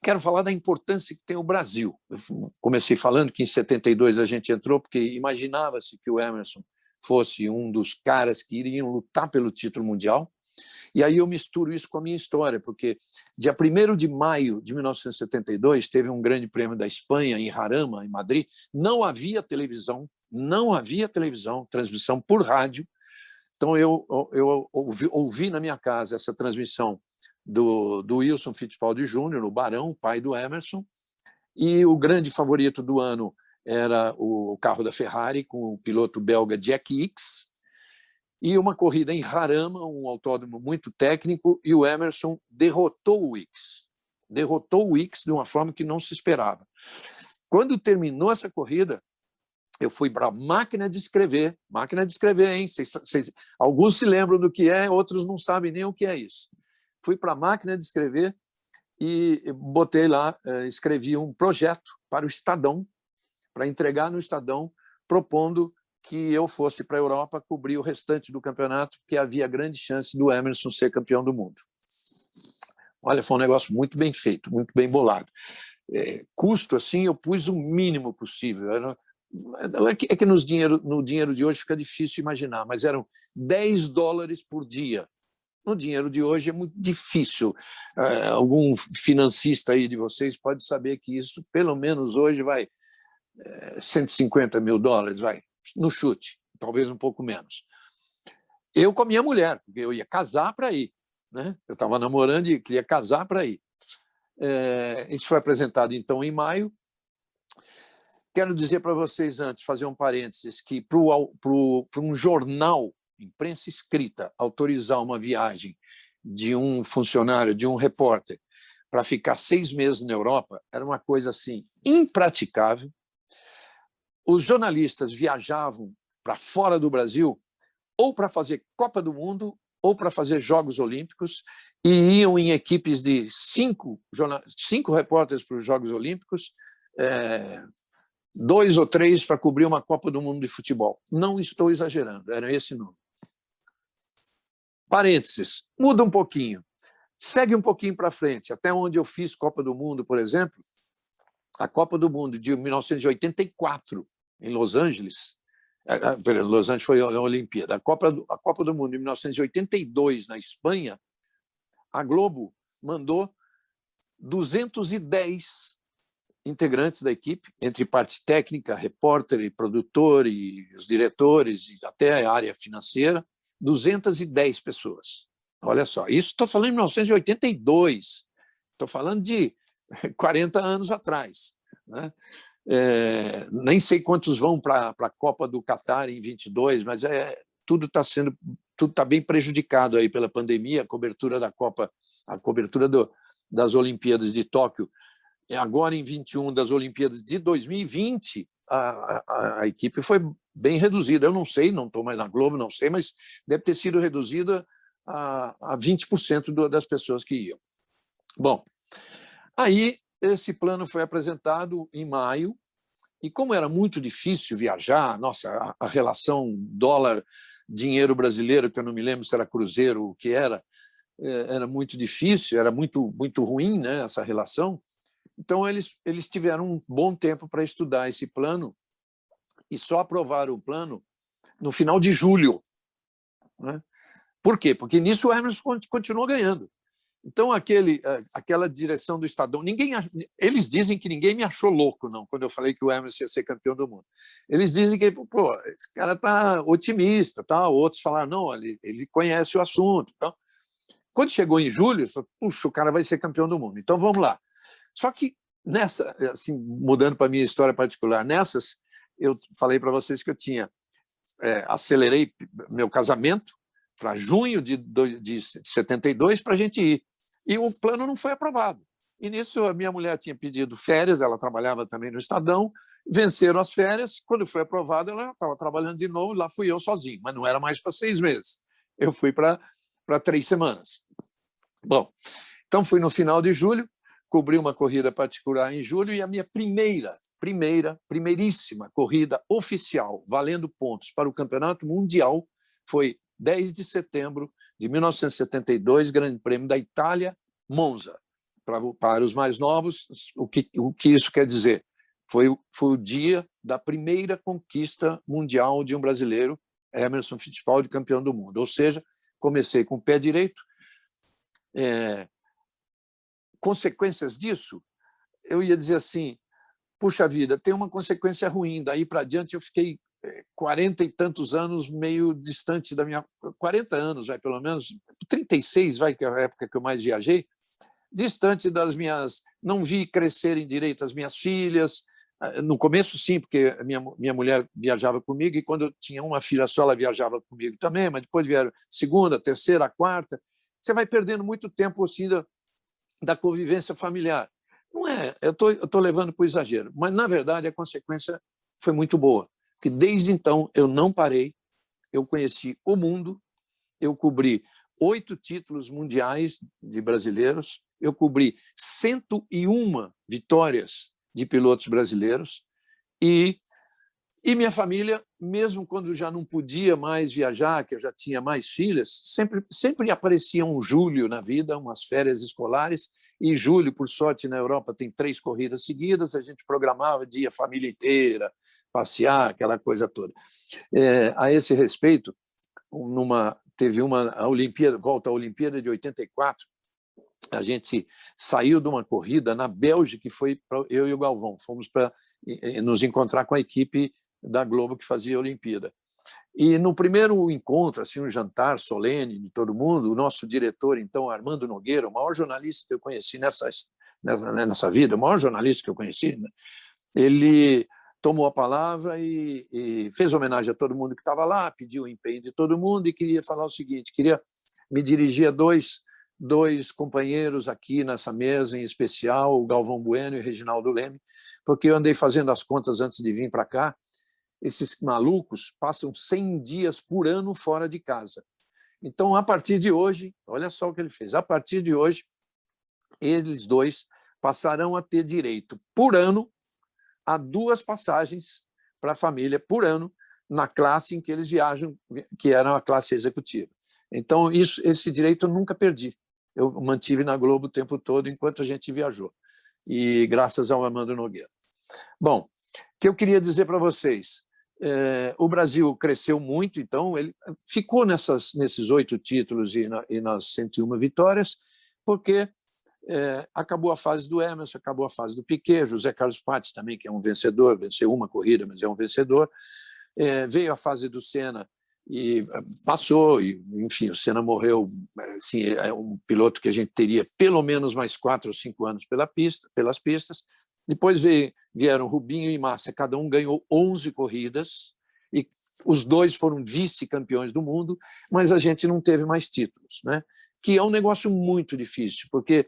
Speaker 4: Quero falar da importância que tem o Brasil. Eu comecei falando que em 72 a gente entrou porque imaginava-se que o Emerson fosse um dos caras que iriam lutar pelo título mundial. E aí eu misturo isso com a minha história, porque dia 1º de maio de 1972 teve um grande prêmio da Espanha, em Jarama, em Madrid. Não havia televisão, transmissão por rádio. Então eu ouvi na minha casa essa transmissão do Wilson Fittipaldi Jr., o Barão, pai do Emerson, e o grande favorito do ano era o carro da Ferrari, com o piloto belga Jack Ickx, e uma corrida em Jarama, um autódromo muito técnico, e o Emerson derrotou o Ickx de uma forma que não se esperava. Quando terminou essa corrida, eu fui para a máquina de escrever, hein? Alguns se lembram do que é, outros não sabem nem o que é isso. Fui para a máquina de escrever e botei lá, escrevi um projeto para o Estadão, para entregar no Estadão, propondo que eu fosse para a Europa cobrir o restante do campeonato, porque havia grande chance do Emerson ser campeão do mundo. Olha, foi um negócio muito bem feito, muito bem bolado. Custo, assim, eu pus o mínimo possível. É que no dinheiro de hoje fica difícil imaginar, mas eram $10 por dia. No dinheiro de hoje é muito difícil. Algum financista aí de vocês pode saber que isso, pelo menos hoje, vai $150 mil, vai, no chute, talvez um pouco menos. Eu com a minha mulher, porque eu ia casar para ir, né? Eu estava namorando e queria casar para ir. Isso foi apresentado, então, em maio. Quero dizer para vocês antes, fazer um parênteses, que para um jornal, imprensa escrita, autorizar uma viagem de um funcionário, de um repórter, para ficar 6 meses na Europa, era uma coisa assim impraticável. Os jornalistas viajavam para fora do Brasil ou para fazer Copa do Mundo ou para fazer Jogos Olímpicos e iam em equipes de 5 repórteres para os Jogos Olímpicos, 2 ou 3 para cobrir uma Copa do Mundo de futebol. Não estou exagerando, era esse número. Parênteses, muda um pouquinho. Segue um pouquinho para frente, até onde eu fiz Copa do Mundo, por exemplo, a Copa do Mundo de 1984, em Los Angeles. Los Angeles foi a Olimpíada. A Copa do Mundo de 1982, na Espanha, a Globo mandou 210 integrantes da equipe, entre parte técnica, repórter e produtor, e os diretores, e até a área financeira, 210 pessoas. Olha só, isso estou falando em 1982, estou falando de 40 anos atrás, né? Nem sei quantos vão para a Copa do Catar em 22, mas tudo está bem prejudicado aí pela pandemia, a cobertura da Copa, a cobertura das Olimpíadas de Tóquio. Agora, em 21, das Olimpíadas de 2020, a equipe foi bem reduzida. Eu não sei, não estou mais na Globo, não sei, mas deve ter sido reduzida a 20% das pessoas que iam. Bom, aí esse plano foi apresentado em maio, e como era muito difícil viajar, nossa, a relação dólar-dinheiro brasileiro, que eu não me lembro se era cruzeiro, o que era muito difícil, era muito ruim, né, essa relação. Então, eles tiveram um bom tempo para estudar esse plano e só aprovaram o plano no final de julho, né? Por quê? Porque nisso o Emerson continuou ganhando. Então, aquela direção do Estadão... Eles dizem que ninguém me achou louco, não, quando eu falei que o Emerson ia ser campeão do mundo. Eles dizem que esse cara está otimista. Tá? Outros falaram, não, ele conhece o assunto. Então, quando chegou em julho, eu falei, puxa, o cara vai ser campeão do mundo. Então, vamos lá. Só que, assim, mudando para a minha história particular, nessas, eu falei para vocês que eu acelerei meu casamento para junho de 72 para a gente ir. E o plano não foi aprovado. E nisso a minha mulher tinha pedido férias, ela trabalhava também no Estadão, venceram as férias, quando foi aprovado ela estava trabalhando de novo, lá fui eu sozinho, mas não era mais para 6 meses. Eu fui para 3 semanas. Bom, então fui no final de julho, cobri uma corrida particular em julho e a minha primeiríssima corrida oficial, valendo pontos para o Campeonato Mundial, foi 10 de setembro de 1972, Grande Prêmio da Itália, Monza. Para os mais novos, o que isso quer dizer? Foi o dia da primeira conquista mundial de um brasileiro, Emerson Fittipaldi, campeão do mundo. Ou seja, comecei com o pé direito. Consequências disso, eu ia dizer assim, puxa vida, tem uma consequência ruim. Daí para diante eu fiquei 40 e tantos anos meio distante da minha... 40 anos, vai, pelo menos, 36, vai, que é a época que eu mais viajei, distante das minhas... Não vi crescerem direito as minhas filhas. No começo, sim, porque minha mulher viajava comigo e quando eu tinha uma filha só, ela viajava comigo também, mas depois vieram segunda, terceira, quarta. Você vai perdendo muito tempo assim da convivência familiar. Não é, eu estou levando para o exagero, mas, na verdade, a consequência foi muito boa, porque desde então eu não parei, eu conheci o mundo, eu cobri 8 títulos mundiais de brasileiros, eu cobri 101 vitórias de pilotos brasileiros e minha família, mesmo quando já não podia mais viajar, que eu já tinha mais filhas, sempre aparecia um julho na vida, umas férias escolares, e julho, por sorte, na Europa tem 3 corridas seguidas, a gente programava de ir a família inteira, passear, aquela coisa toda. A esse respeito, teve a Olimpíada, volta à Olimpíada de 84, a gente saiu de uma corrida na Bélgica, que foi eu e o Galvão, fomos para nos encontrar com a equipe da Globo que fazia a Olimpíada. E no primeiro encontro, assim, um jantar solene de todo mundo, o nosso diretor, então, Armando Nogueira, o maior jornalista que eu conheci nessa vida, o maior jornalista que eu conheci, né? Ele tomou a palavra e fez homenagem a todo mundo que estava lá, pediu o empenho de todo mundo e queria falar o seguinte, queria me dirigir a dois companheiros aqui nessa mesa em especial, o Galvão Bueno e o Reginaldo Leme, porque eu andei fazendo as contas antes de vir para cá. Esses malucos passam 100 dias por ano fora de casa. Então, a partir de hoje, olha só o que ele fez, a partir de hoje, eles dois passarão a ter direito, por ano, a 2 passagens para a família por ano, na classe em que eles viajam, que era a classe executiva. Então, esse direito eu nunca perdi. Eu mantive na Globo o tempo todo enquanto a gente viajou. E graças ao Armando Nogueira. Bom, o que eu queria dizer para vocês, o Brasil cresceu muito, então ele ficou nesses 8 títulos e nas 101 vitórias, porque acabou a fase do Emerson, acabou a fase do Piquet, José Carlos Patti também, que é um vencedor, venceu uma corrida, mas é um vencedor. Veio a fase do Senna e passou, e, enfim, o Senna morreu, assim, é um piloto que a gente teria pelo menos mais 4 ou 5 anos pelas pistas. Depois vieram Rubinho e Massa, cada um ganhou 11 corridas, e os 2 foram vice-campeões do mundo, mas a gente não teve mais títulos, né? Que é um negócio muito difícil, porque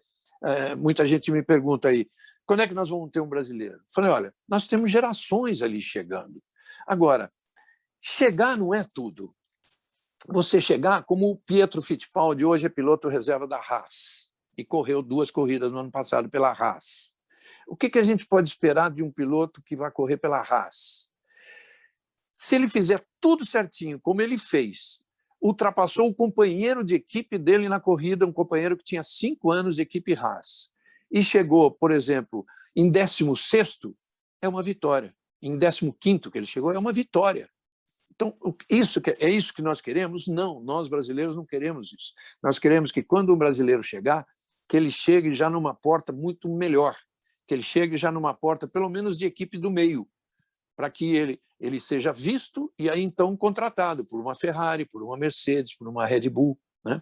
Speaker 4: muita gente me pergunta aí, quando é que nós vamos ter um brasileiro? Eu falei, olha, nós temos gerações ali chegando. Agora, Chegar não é tudo. Você chegar, como o Pietro Fittipaldi, hoje é piloto reserva da Haas, e correu 2 corridas no ano passado pela Haas. O que a gente pode esperar de um piloto que vai correr pela Haas? Se ele fizer tudo certinho, como ele fez, ultrapassou o companheiro de equipe dele na corrida, um companheiro que tinha 5 anos de equipe Haas, e chegou, por exemplo, em 16º, é uma vitória. Em 15º que ele chegou, é uma vitória. Então, é isso que nós queremos? Não, nós brasileiros não queremos isso. Nós queremos que, quando um brasileiro chegar, que ele chegue já numa porta muito melhor, que ele chegue já numa porta, pelo menos, de equipe do meio, para que ele seja visto e aí, então, contratado por uma Ferrari, por uma Mercedes, por uma Red Bull, né?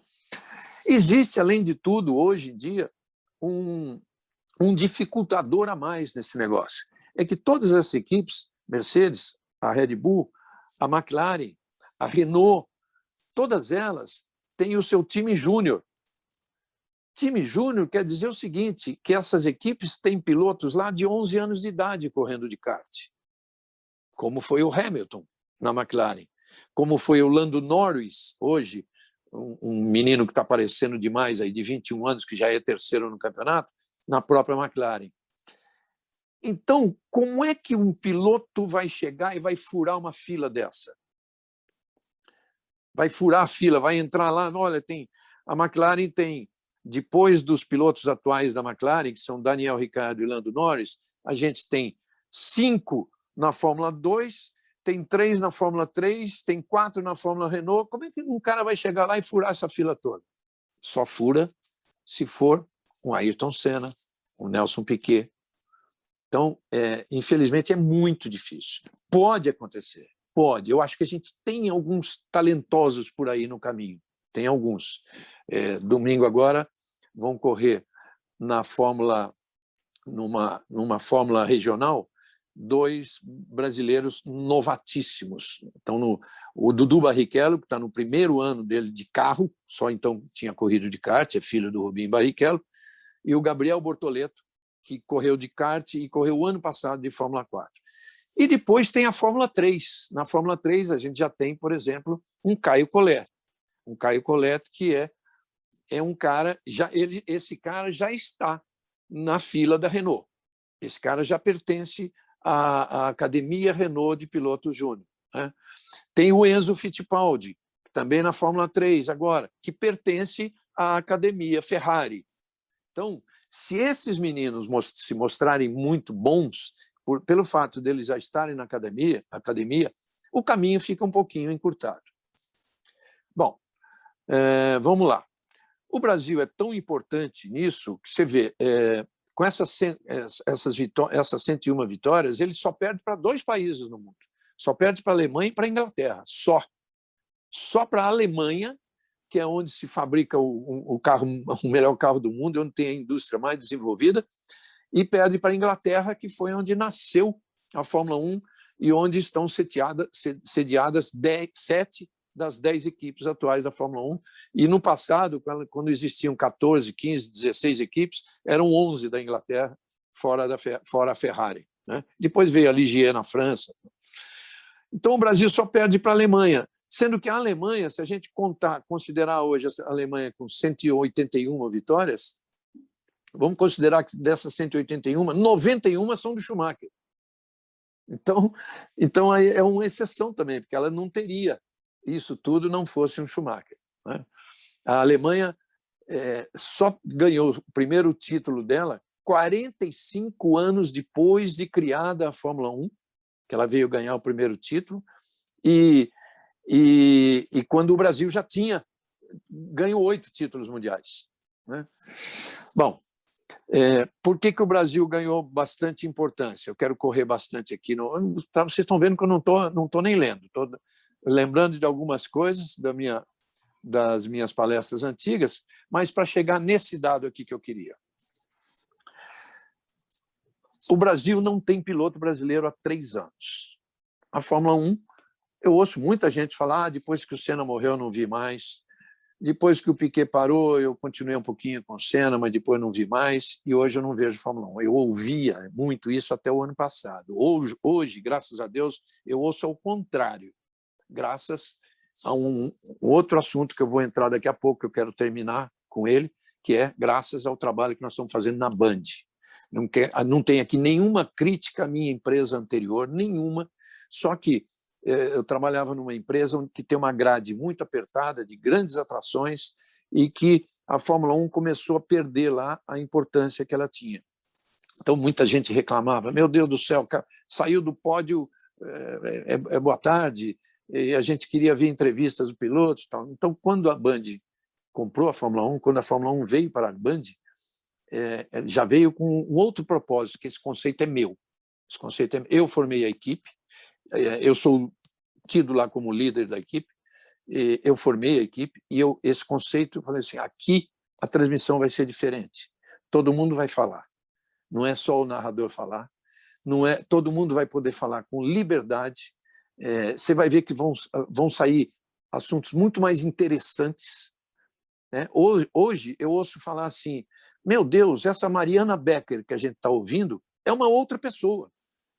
Speaker 4: Existe, além de tudo, hoje em dia, um dificultador a mais nesse negócio. É que todas essas equipes, Mercedes, a Red Bull, a McLaren, a Renault, todas elas têm o seu time júnior. Time júnior quer dizer o seguinte, que essas equipes têm pilotos lá de 11 anos de idade correndo de kart, como foi o Hamilton na McLaren, como foi o Lando Norris, hoje, um menino que está aparecendo demais, aí, de 21 anos, que já é 3º no campeonato, na própria McLaren. Então, como é que um piloto vai chegar e vai furar uma fila dessa? Vai furar a fila, vai entrar lá, olha, a McLaren tem, depois dos pilotos atuais da McLaren, que são Daniel Ricciardo e Lando Norris, a gente tem 5 na Fórmula 2, tem 3 na Fórmula 3, tem 4 na Fórmula Renault. Como é que um cara vai chegar lá e furar essa fila toda? Só fura se for um Ayrton Senna, um Nelson Piquet. Então, infelizmente, é muito difícil. Pode acontecer, pode. Eu acho que a gente tem alguns talentosos por aí no caminho, tem alguns. Domingo agora vão correr na Fórmula, numa Fórmula regional, 2 brasileiros novatíssimos. Então, o Dudu Barrichello, que está no primeiro ano dele de carro, só então tinha corrido de kart, é filho do Rubinho Barrichello, e o Gabriel Bortoleto, que correu de kart e correu o ano passado de Fórmula 4. E depois tem a Fórmula 3. Na Fórmula 3 a gente já tem, por exemplo, um Caio Collet. Um Caio Collet que é um cara, esse cara já está na fila da Renault. Esse cara já pertence à Academia Renault de Pilotos Júnior, né? Tem o Enzo Fittipaldi, também na Fórmula 3 agora, que pertence à Academia Ferrari. Então, se esses meninos se mostrarem muito bons, pelo fato deles já estarem na academia, o caminho fica um pouquinho encurtado. Bom, vamos lá. O Brasil é tão importante nisso que você vê, com essas 101 vitórias, ele só perde para 2 países no mundo. Só perde para a Alemanha e para a Inglaterra. Só para a Alemanha, que é onde se fabrica o melhor carro do mundo, onde tem a indústria mais desenvolvida, e perde para a Inglaterra, que foi onde nasceu a Fórmula 1 e onde estão sediadas 7 das 10 equipes atuais da Fórmula 1. E no passado, quando existiam 14, 15, 16 equipes, eram 11 da Inglaterra, fora a Ferrari, né? Depois veio a Ligier na França. Então, o Brasil só perde para a Alemanha, sendo que a Alemanha, se a gente considerar hoje a Alemanha com 181 vitórias, vamos considerar que dessas 181, 91 são do Schumacher. Então aí é uma exceção também, porque ela não teria isso tudo não fosse um Schumacher, né? A Alemanha só ganhou o primeiro título dela 45 anos depois de criada a Fórmula 1, que ela veio ganhar o primeiro título, e quando o Brasil já tinha ganho 8 títulos mundiais, né? Bom, por que o Brasil ganhou bastante importância? Eu quero correr bastante aqui. Vocês estão vendo que eu não estou nem lendo, estou lembrando de algumas coisas das minhas palestras antigas, mas para chegar nesse dado aqui que eu queria. O Brasil não tem piloto brasileiro há 3 anos. A Fórmula 1, eu ouço muita gente falar, depois que o Senna morreu eu não vi mais, depois que o Piquet parou eu continuei um pouquinho com o Senna, mas depois não vi mais, e hoje eu não vejo Fórmula 1. Eu ouvia muito isso até o ano passado. Hoje, graças a Deus, eu ouço ao contrário. graças a um outro assunto que eu vou entrar daqui a pouco, que eu quero terminar com ele, que é graças ao trabalho que nós estamos fazendo na Band. Não tem aqui nenhuma crítica à minha empresa anterior, nenhuma, só que eu trabalhava numa empresa que tem uma grade muito apertada, de grandes atrações, e que a Fórmula 1 começou a perder lá a importância que ela tinha. Então, muita gente reclamava, meu Deus do céu, saiu do pódio, boa tarde, e a gente queria ver entrevistas do piloto e tal. Então, quando a Band comprou a Fórmula 1, quando a Fórmula 1 veio para a Band, já veio com um outro propósito, que esse conceito é meu. Esse conceito é... Eu formei a equipe, eu sou tido lá como líder da equipe, eu formei a equipe e esse conceito, eu falei assim, aqui a transmissão vai ser diferente. Todo mundo vai falar. Não é só o narrador falar, não é, todo mundo vai poder falar com liberdade. Você vai ver que vão sair assuntos muito mais interessantes, né? Hoje eu ouço falar assim, meu Deus, essa Mariana Becker que a gente está ouvindo é uma outra pessoa.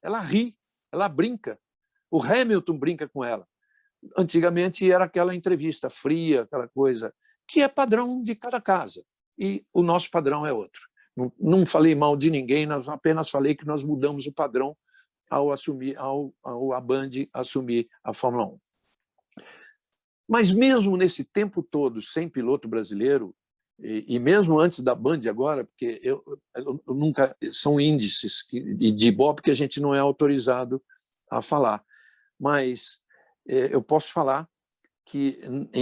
Speaker 4: Ela ri, ela brinca. O Hamilton brinca com ela. Antigamente era aquela entrevista fria, aquela coisa, que é padrão de cada casa. E o nosso padrão é outro. Não falei mal de ninguém, apenas falei que nós mudamos o padrão ao a Band assumir a Fórmula 1. Mas mesmo nesse tempo todo sem piloto brasileiro, e mesmo antes da Band agora, porque eu nunca são índices de Ibope que a gente não é autorizado a falar, mas eu posso falar que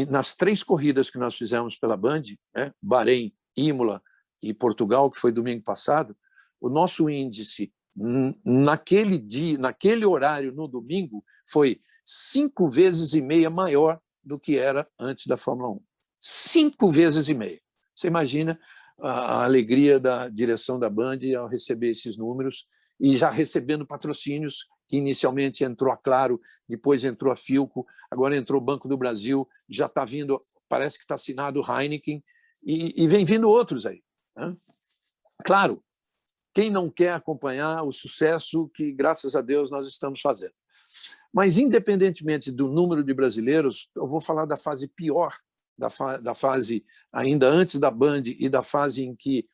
Speaker 4: nas 3 corridas que nós fizemos pela Band, né, Bahrein, Imola e Portugal, que foi domingo passado, o nosso índice naquele dia, naquele horário, no domingo, foi 5,5 vezes maior do que era antes da Fórmula 1. 5,5 vezes. Você imagina a alegria da direção da Band ao receber esses números e já recebendo patrocínios, que inicialmente entrou a Claro, depois entrou a Philco, agora entrou o Banco do Brasil, já está vindo, parece que está assinado o Heineken, e vem vindo outros aí, né? Claro, quem não quer acompanhar o sucesso que, graças a Deus, nós estamos fazendo. Mas, independentemente do número de brasileiros, eu vou falar da fase pior, da fase ainda antes da Band e da fase em que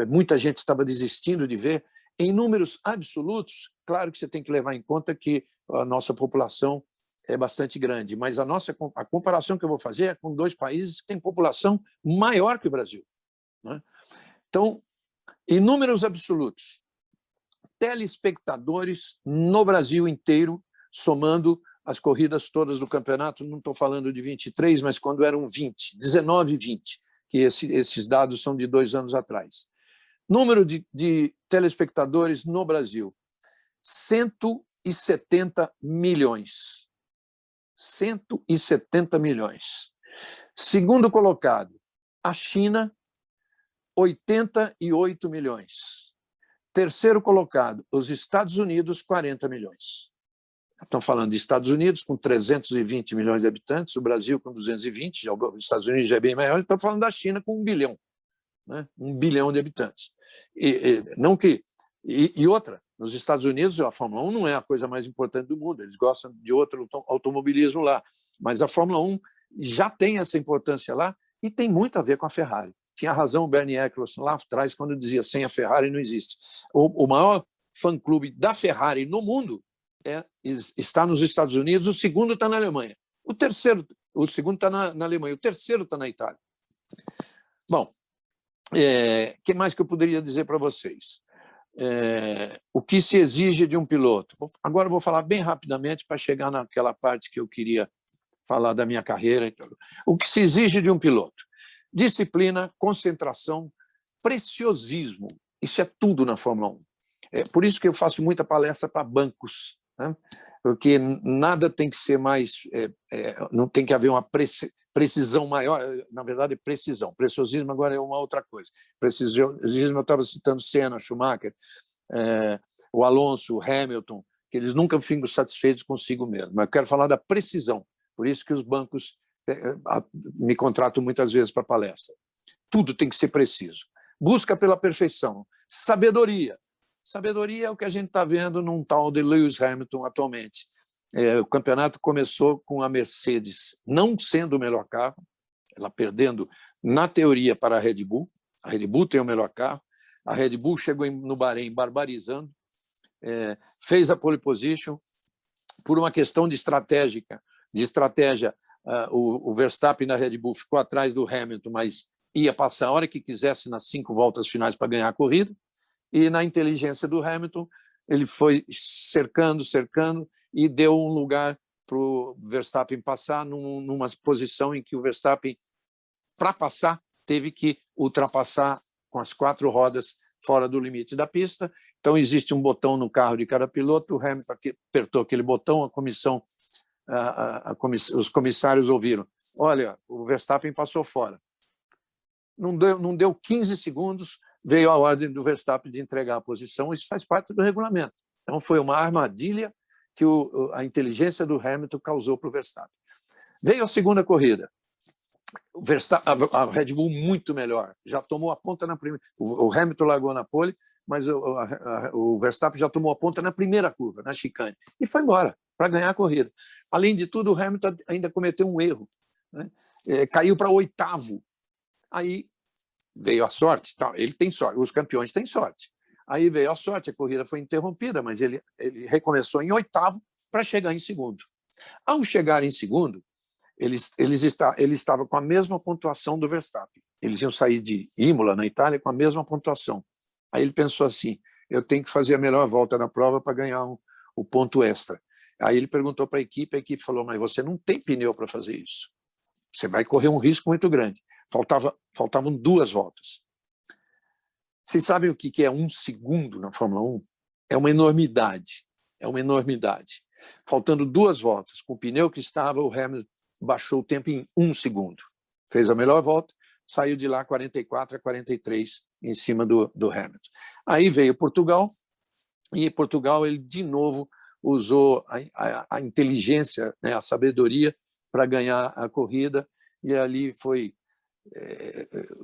Speaker 4: muita gente estava desistindo de ver. Em números absolutos, claro que você tem que levar em conta que a nossa população é bastante grande, mas a comparação que eu vou fazer é com 2 países que têm população maior que o Brasil, né? Então, em números absolutos, telespectadores no Brasil inteiro, somando as corridas todas do campeonato, não estou falando de 23, mas quando eram 20, 19 e 20, que esses dados são de 2 anos atrás. Número de telespectadores no Brasil, 170 milhões. 170 milhões. Segundo colocado, a China, 88 milhões. Terceiro colocado, os Estados Unidos, 40 milhões. Estão falando de Estados Unidos, com 320 milhões de habitantes, o Brasil com 220, os Estados Unidos já é bem maior, estão falando da China com 1 bilhão, né? 1 bilhão de habitantes. E outra, nos Estados Unidos, a Fórmula 1 não é a coisa mais importante do mundo, eles gostam de outro automobilismo lá, mas a Fórmula 1 já tem essa importância lá e tem muito a ver com a Ferrari. Tinha razão o Bernie Eccleston lá atrás, quando dizia sem a Ferrari não existe. O maior fã-clube da Ferrari no mundo está nos Estados Unidos, o segundo está na Alemanha. O segundo está na Alemanha, o terceiro está na Itália. Bom, o que mais que eu poderia dizer para vocês? O que se exige de um piloto? Agora eu vou falar bem rapidamente para chegar naquela parte que eu queria falar da minha carreira. O que se exige de um piloto? Disciplina, concentração, preciosismo. Isso é tudo na Fórmula 1. É por isso que eu faço muita palestra para bancos, né? Porque nada tem que ser mais... não tem que haver uma precisão maior, na verdade, precisão. Preciosismo agora é uma outra coisa. Preciosismo, eu estava citando Senna, Schumacher, o Alonso, o Hamilton, que eles nunca ficam satisfeitos consigo mesmo. Mas eu quero falar da precisão. Por isso que os bancos me contratam muitas vezes para palestra. Tudo tem que ser preciso. Busca pela perfeição. Sabedoria. Sabedoria é o que a gente está vendo num tal de Lewis Hamilton atualmente. O campeonato começou com a Mercedes não sendo o melhor carro, ela perdendo, na teoria, para a Red Bull. A Red Bull tem o melhor carro. A Red Bull chegou no Bahrein barbarizando, fez a pole position. Por uma questão de estratégia, o Verstappen na Red Bull ficou atrás do Hamilton, mas ia passar a hora que quisesse nas 5 voltas finais para ganhar a corrida. E na inteligência do Hamilton, ele foi cercando e deu um lugar para o Verstappen passar numa posição em que o Verstappen, para passar, teve que ultrapassar com as 4 rodas fora do limite da pista. Então, existe um botão no carro de cada piloto, o Hamilton apertou aquele botão, os comissários ouviram: olha, o Verstappen passou fora. Não deu 15 segundos, veio a ordem do Verstappen de entregar a posição, isso faz parte do regulamento. Então, foi uma armadilha que a inteligência do Hamilton causou para o Verstappen. Veio a segunda corrida. A Red Bull muito melhor, já tomou a ponta na primeira. O Hamilton largou na pole, mas o Verstappen já tomou a ponta na primeira curva, na chicane, e foi embora para ganhar a corrida. Além de tudo, o Hamilton ainda cometeu um erro, né? Caiu para 8º. Aí veio a sorte, ele tem sorte, os campeões têm sorte. Aí veio a sorte, a corrida foi interrompida, mas ele recomeçou em 8º para chegar em segundo. Ao chegar em segundo, ele estava com a mesma pontuação do Verstappen. Eles iam sair de Imola, na Itália, com a mesma pontuação. Aí ele pensou assim: eu tenho que fazer a melhor volta na prova para ganhar o ponto extra. Aí ele perguntou para a equipe falou: mas você não tem pneu para fazer isso. Você vai correr um risco muito grande. Faltavam 2 voltas. Vocês sabem o que é 1 segundo na Fórmula 1? É uma enormidade. Faltando 2 voltas, com o pneu que estava, o Hamilton baixou o tempo em 1 segundo. Fez a melhor volta, saiu de lá 44-43 em cima do Hamilton. Aí veio Portugal, e em Portugal ele de novo usou a inteligência, né, a sabedoria para ganhar a corrida, e ali foi,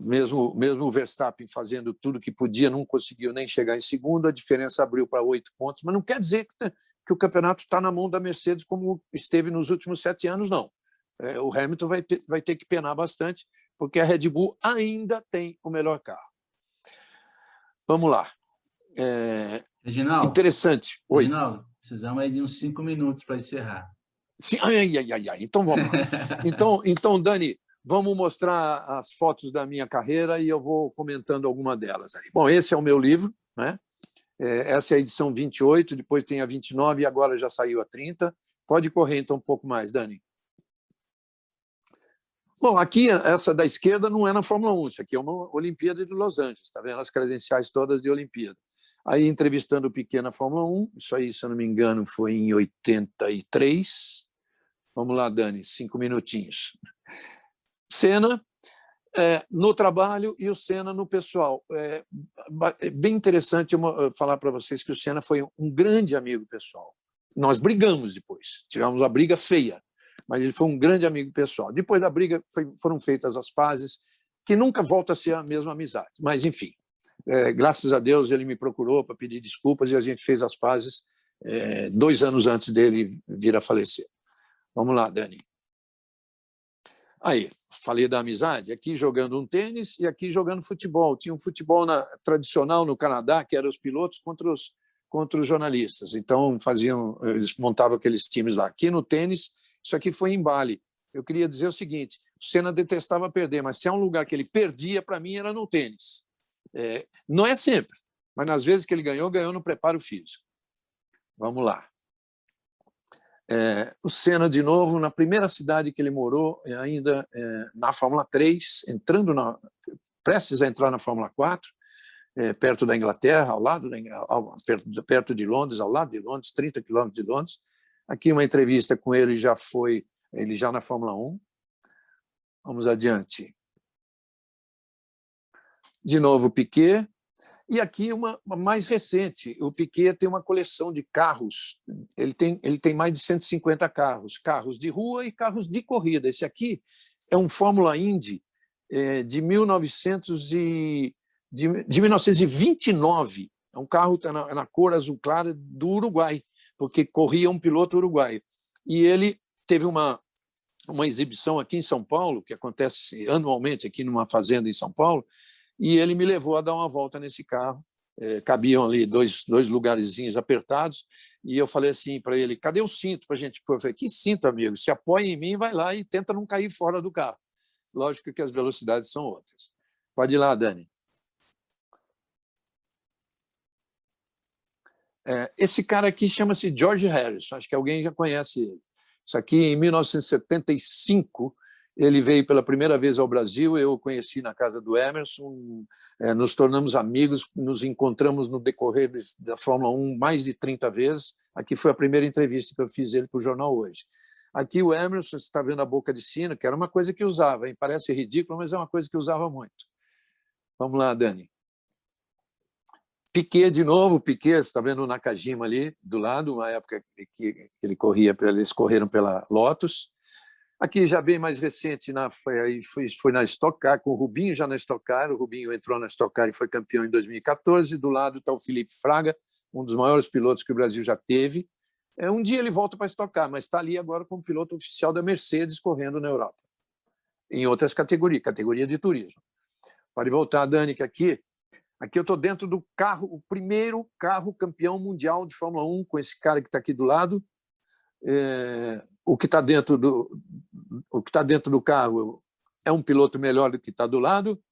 Speaker 4: mesmo o Verstappen fazendo tudo que podia, não conseguiu nem chegar em segundo, a diferença abriu para 8 pontos, mas não quer dizer que o campeonato está na mão da Mercedes como esteve nos últimos 7 anos, não. O Hamilton vai ter que penar bastante, porque a Red Bull ainda tem o melhor carro. Vamos lá.
Speaker 2: Reginaldo,
Speaker 4: interessante.
Speaker 2: Oi. Reginaldo, precisamos aí de uns 5 minutos para encerrar.
Speaker 4: Sim. Então vamos lá. Então, Dani, vamos mostrar as fotos da minha carreira e eu vou comentando alguma delas aí. Bom, esse é o meu livro, né? Essa é a edição 28, depois tem a 29 e agora já saiu a 30. Pode correr então um pouco mais, Dani. Bom, aqui, essa da esquerda não é na Fórmula 1, isso aqui é uma Olimpíada de Los Angeles, está vendo as credenciais todas de Olimpíada. Aí, entrevistando o Piquet na Fórmula 1, isso aí, se eu não me engano, foi em 83. Vamos lá, Dani, 5 minutinhos. Senna no trabalho e o Senna no pessoal. É bem interessante falar para vocês que o Senna foi um grande amigo pessoal. Nós brigamos depois, tivemos uma briga feia, mas ele foi um grande amigo pessoal. Depois da briga foram feitas as pazes, que nunca volta a ser a mesma amizade. Mas, enfim, graças a Deus ele me procurou para pedir desculpas e a gente fez as pazes 2 anos antes dele vir a falecer. Vamos lá, Dani. Aí, falei da amizade, aqui jogando um tênis e aqui jogando futebol. Tinha um futebol tradicional no Canadá, que eram os pilotos contra os jornalistas. Então, eles montavam aqueles times lá. Aqui no tênis, isso aqui foi em Bali. Eu queria dizer o seguinte: o Senna detestava perder, mas se há um lugar que ele perdia, para mim, era no tênis. Não é sempre, mas nas vezes que ele ganhou no preparo físico. Vamos lá. O Senna, de novo, na primeira cidade que ele morou, ainda na Fórmula 3, prestes a entrar na Fórmula 4, perto da Inglaterra, perto de Londres, ao lado de Londres, 30 quilômetros de Londres. Aqui uma entrevista com ele já na Fórmula 1. Vamos adiante. De novo, Piquet. E aqui uma mais recente. O Piquet tem uma coleção de carros. Ele tem mais de 150 carros de rua e carros de corrida. Esse aqui é um Fórmula Indy de 1929. É um carro na cor azul clara do Uruguai. porque corria um piloto uruguaio. E ele teve uma exibição aqui em São Paulo, que acontece anualmente aqui numa fazenda em São Paulo, e ele me levou a dar uma volta nesse carro. Cabiam ali dois lugarzinhos apertados, e eu falei assim para ele, cadê o cinto para a gente pôr? Eu falei, que cinto, amigo? Se apoia em mim, vai lá e tenta não cair fora do carro. Lógico que as velocidades são outras. Pode ir lá, Dani. Esse cara aqui chama-se George Harrison, acho que alguém já conhece ele. Isso aqui, em 1975, ele veio pela primeira vez ao Brasil, eu o conheci na casa do Emerson, nos tornamos amigos, nos encontramos no decorrer da Fórmula 1 mais de 30 vezes. Aqui foi a primeira entrevista que eu fiz ele para o jornal Hoje. Aqui o Emerson, você está vendo a boca de sino, que era uma coisa que usava, hein? Parece ridículo, mas é uma coisa que usava muito. Vamos lá, Dani. Piquet de novo, Piquet, você está vendo o Nakajima ali do lado, uma época que ele corria, eles correram pela Lotus. Aqui já bem mais recente, foi na Stock Car, com o Rubinho já na Stock Car, o Rubinho entrou na Stock Car e foi campeão em 2014, do lado está o Felipe Fraga, um dos maiores pilotos que o Brasil já teve. Um dia ele volta para a Stock Car, mas está ali agora como piloto oficial da Mercedes, correndo na Europa, em outras categorias, categoria de turismo. Pode voltar, Dani, que aqui eu estou dentro do carro, o primeiro carro campeão mundial de Fórmula 1, com esse cara que está aqui do lado. O que está dentro do carro é um piloto melhor do que está do lado.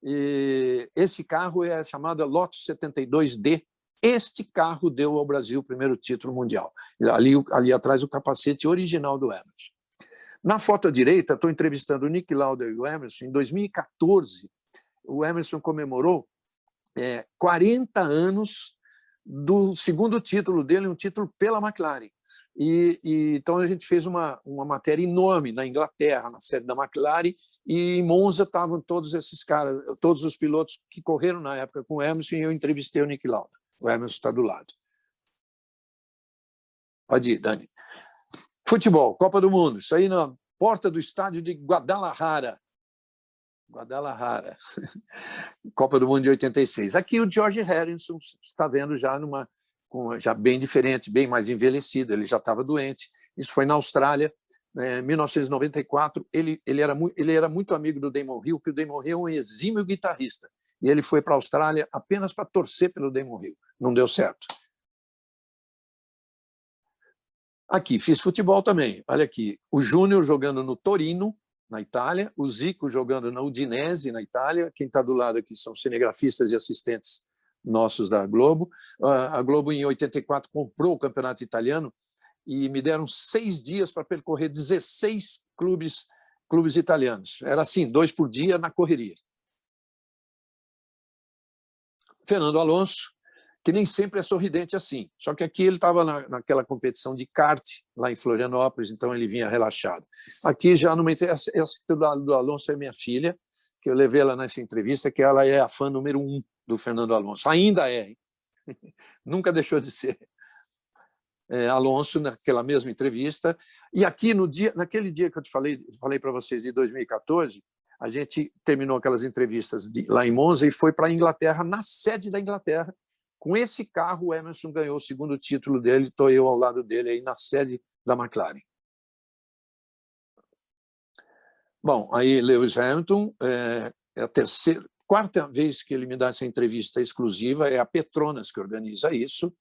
Speaker 4: E esse carro é chamado Lotus 72D. Este carro deu ao Brasil o primeiro título mundial. Ali atrás, o capacete original do Emerson. Na foto à direita, estou entrevistando o Nick Lauda e o Emerson. Em 2014, o Emerson comemorou 40 anos do segundo título dele, um título pela McLaren. Então a gente fez uma matéria enorme na Inglaterra, na sede da McLaren, e em Monza estavam todos esses caras, todos os pilotos que correram na época com o Emerson, e eu entrevistei o Nick Lauda. O Emerson está do lado. Pode ir, Dani. Futebol, Copa do Mundo, isso aí na porta do estádio de Guadalajara. Copa do Mundo de 86. Aqui o George Harrison está vendo já já bem diferente, bem mais envelhecido, ele já estava doente. Isso foi na Austrália, em 1994. Ele era muito amigo do Damon Hill, que o Damon Hill é um exímio guitarrista, e ele foi para a Austrália apenas para torcer pelo Damon Hill. Não deu certo. Aqui, fiz futebol também. Olha aqui, o Júnior jogando no Torino, na Itália, o Zico jogando na Udinese, na Itália. Quem está do lado aqui são cinegrafistas e assistentes nossos da Globo. A Globo, em 84, comprou o campeonato italiano e me deram 6 dias para percorrer 16 clubes italianos. Era assim, 2 por dia na correria. Fernando Alonso, que nem sempre é sorridente assim. Só que aqui ele estava naquela competição de kart, lá em Florianópolis, então ele vinha relaxado. Aqui já numa essa do Alonso é minha filha, que eu levei ela nessa entrevista, que ela é a fã número 1 do Fernando Alonso. Ainda é, hein? Nunca deixou de ser. Alonso, naquela mesma entrevista. E aqui, naquele dia que eu te falei para vocês, de 2014, a gente terminou aquelas entrevistas lá em Monza e foi para a Inglaterra, na sede da Inglaterra. Com esse carro, o Emerson ganhou o segundo título dele, estou eu ao lado dele aí na sede da McLaren. Bom, aí Lewis Hamilton, é a quarta vez que ele me dá essa entrevista exclusiva, é a Petronas que organiza isso.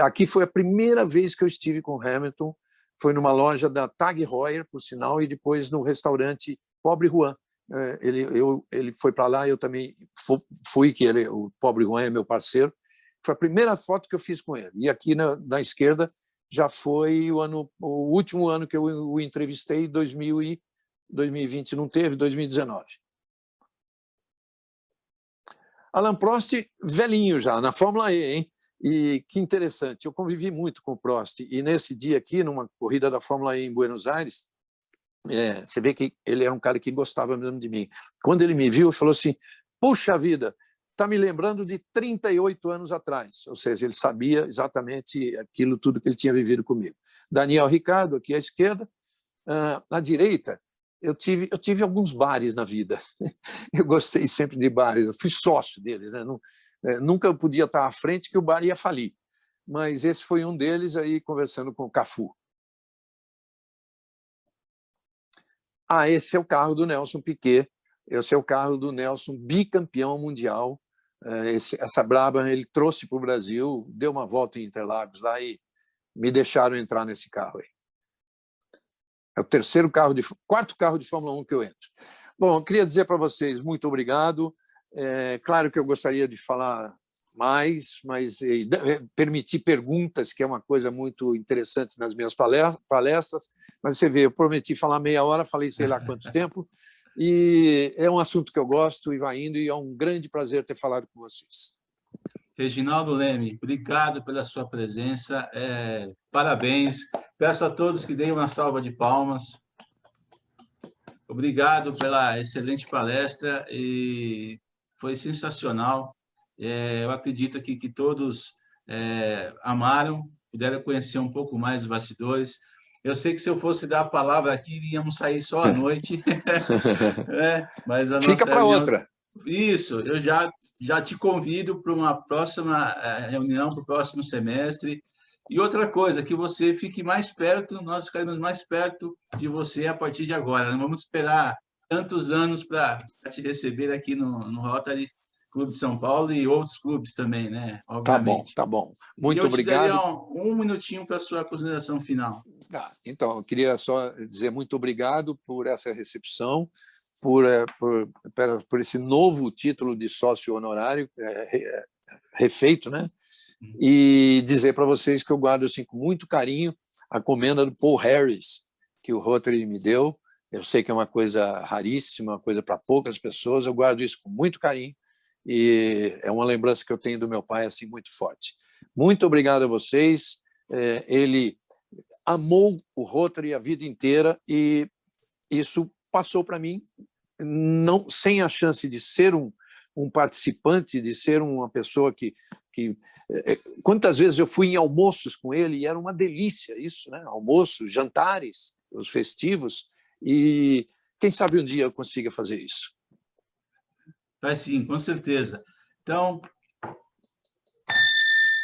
Speaker 4: Aqui foi a primeira vez que eu estive com o Hamilton, foi numa loja da Tag Heuer, por sinal, e depois no restaurante Pobre Juan. Ele foi para lá, eu também fui, o Pobre Juan é meu parceiro. Foi a primeira foto que eu fiz com ele. E aqui na esquerda já foi o último ano que eu o entrevistei, 2020 não teve, 2019. Alain Prost, velhinho já, na Fórmula E, hein? E que interessante, eu convivi muito com o Prost. E nesse dia aqui, numa corrida da Fórmula E em Buenos Aires, você vê que ele era um cara que gostava mesmo de mim. Quando ele me viu, ele falou assim, puxa vida, está me lembrando de 38 anos atrás. Ou seja, ele sabia exatamente aquilo tudo que ele tinha vivido comigo. Daniel Ricciardo, aqui à esquerda. À direita, eu tive alguns bares na vida. Eu gostei sempre de bares, eu fui sócio deles, né? Nunca eu podia estar à frente que o bar ia falir. mas esse foi um deles, aí conversando com o Cafu. Esse é o carro do Nelson Piquet, esse é o carro do Nelson, bicampeão mundial. Essa Brabham ele trouxe para o Brasil, deu uma volta em Interlagos lá e me deixaram entrar nesse carro aí. É o quarto carro de Fórmula 1 que eu entro. Bom, eu queria dizer para vocês muito obrigado. Claro que eu gostaria de falar mais, mas permitir perguntas, que é uma coisa muito interessante nas minhas palestras. Mas você vê, eu prometi falar meia hora, falei sei lá quanto tempo, e é um assunto que eu gosto e vai indo, e é um grande prazer ter falado com vocês.
Speaker 2: Reginaldo Leme, obrigado pela sua presença, parabéns. Peço a todos que deem uma salva de palmas. Obrigado pela excelente palestra, e foi sensacional. Eu acredito que todos amaram, puderam conhecer um pouco mais os bastidores. Eu sei que se eu fosse dar a palavra aqui, iríamos sair só à noite. Mas a nossa
Speaker 4: Fica para outra.
Speaker 2: Isso, eu já te convido para uma próxima reunião, para o próximo semestre. E outra coisa, que você fique mais perto, nós ficaremos mais perto de você a partir de agora. Não vamos esperar tantos anos para te receber aqui no Rotary Clube de São Paulo e outros clubes também, né? Obviamente.
Speaker 4: Tá bom. Muito obrigado.
Speaker 2: Eu te daria um minutinho para a sua consideração final.
Speaker 4: Então, eu queria só dizer muito obrigado por essa recepção, por esse novo título de sócio honorário refeito, né? E dizer para vocês que eu guardo assim, com muito carinho a comenda do Paul Harris, que o Rotary me deu. Eu sei que é uma coisa raríssima, uma coisa para poucas pessoas, eu guardo isso com muito carinho, e é uma lembrança que eu tenho do meu pai assim, muito forte. Muito obrigado a vocês. Ele amou o Rotary a vida inteira, e isso passou para mim, não sem a chance de ser um participante, de ser uma pessoa que quantas vezes eu fui em almoços com ele, e era uma delícia isso, né? Almoços, jantares, os festivos, e quem sabe um dia eu consiga fazer isso.
Speaker 2: Vai sim, com certeza. Então,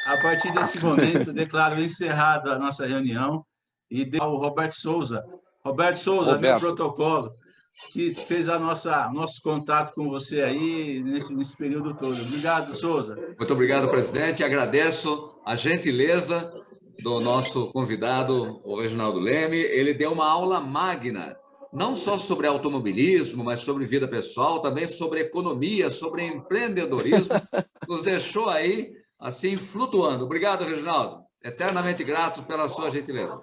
Speaker 2: a partir desse momento, declaro encerrada a nossa reunião, e ao Roberto Souza. Roberto Souza, meu protocolo, que fez nosso contato com você aí nesse período todo. Obrigado, Souza.
Speaker 1: Muito obrigado, presidente. Agradeço a gentileza do nosso convidado, o Reginaldo Leme. Ele deu uma aula magna, não só sobre automobilismo, mas sobre vida pessoal, também sobre economia, sobre empreendedorismo. Nos deixou aí, assim, flutuando. Obrigado, Reginaldo. Eternamente grato pela sua gentileza.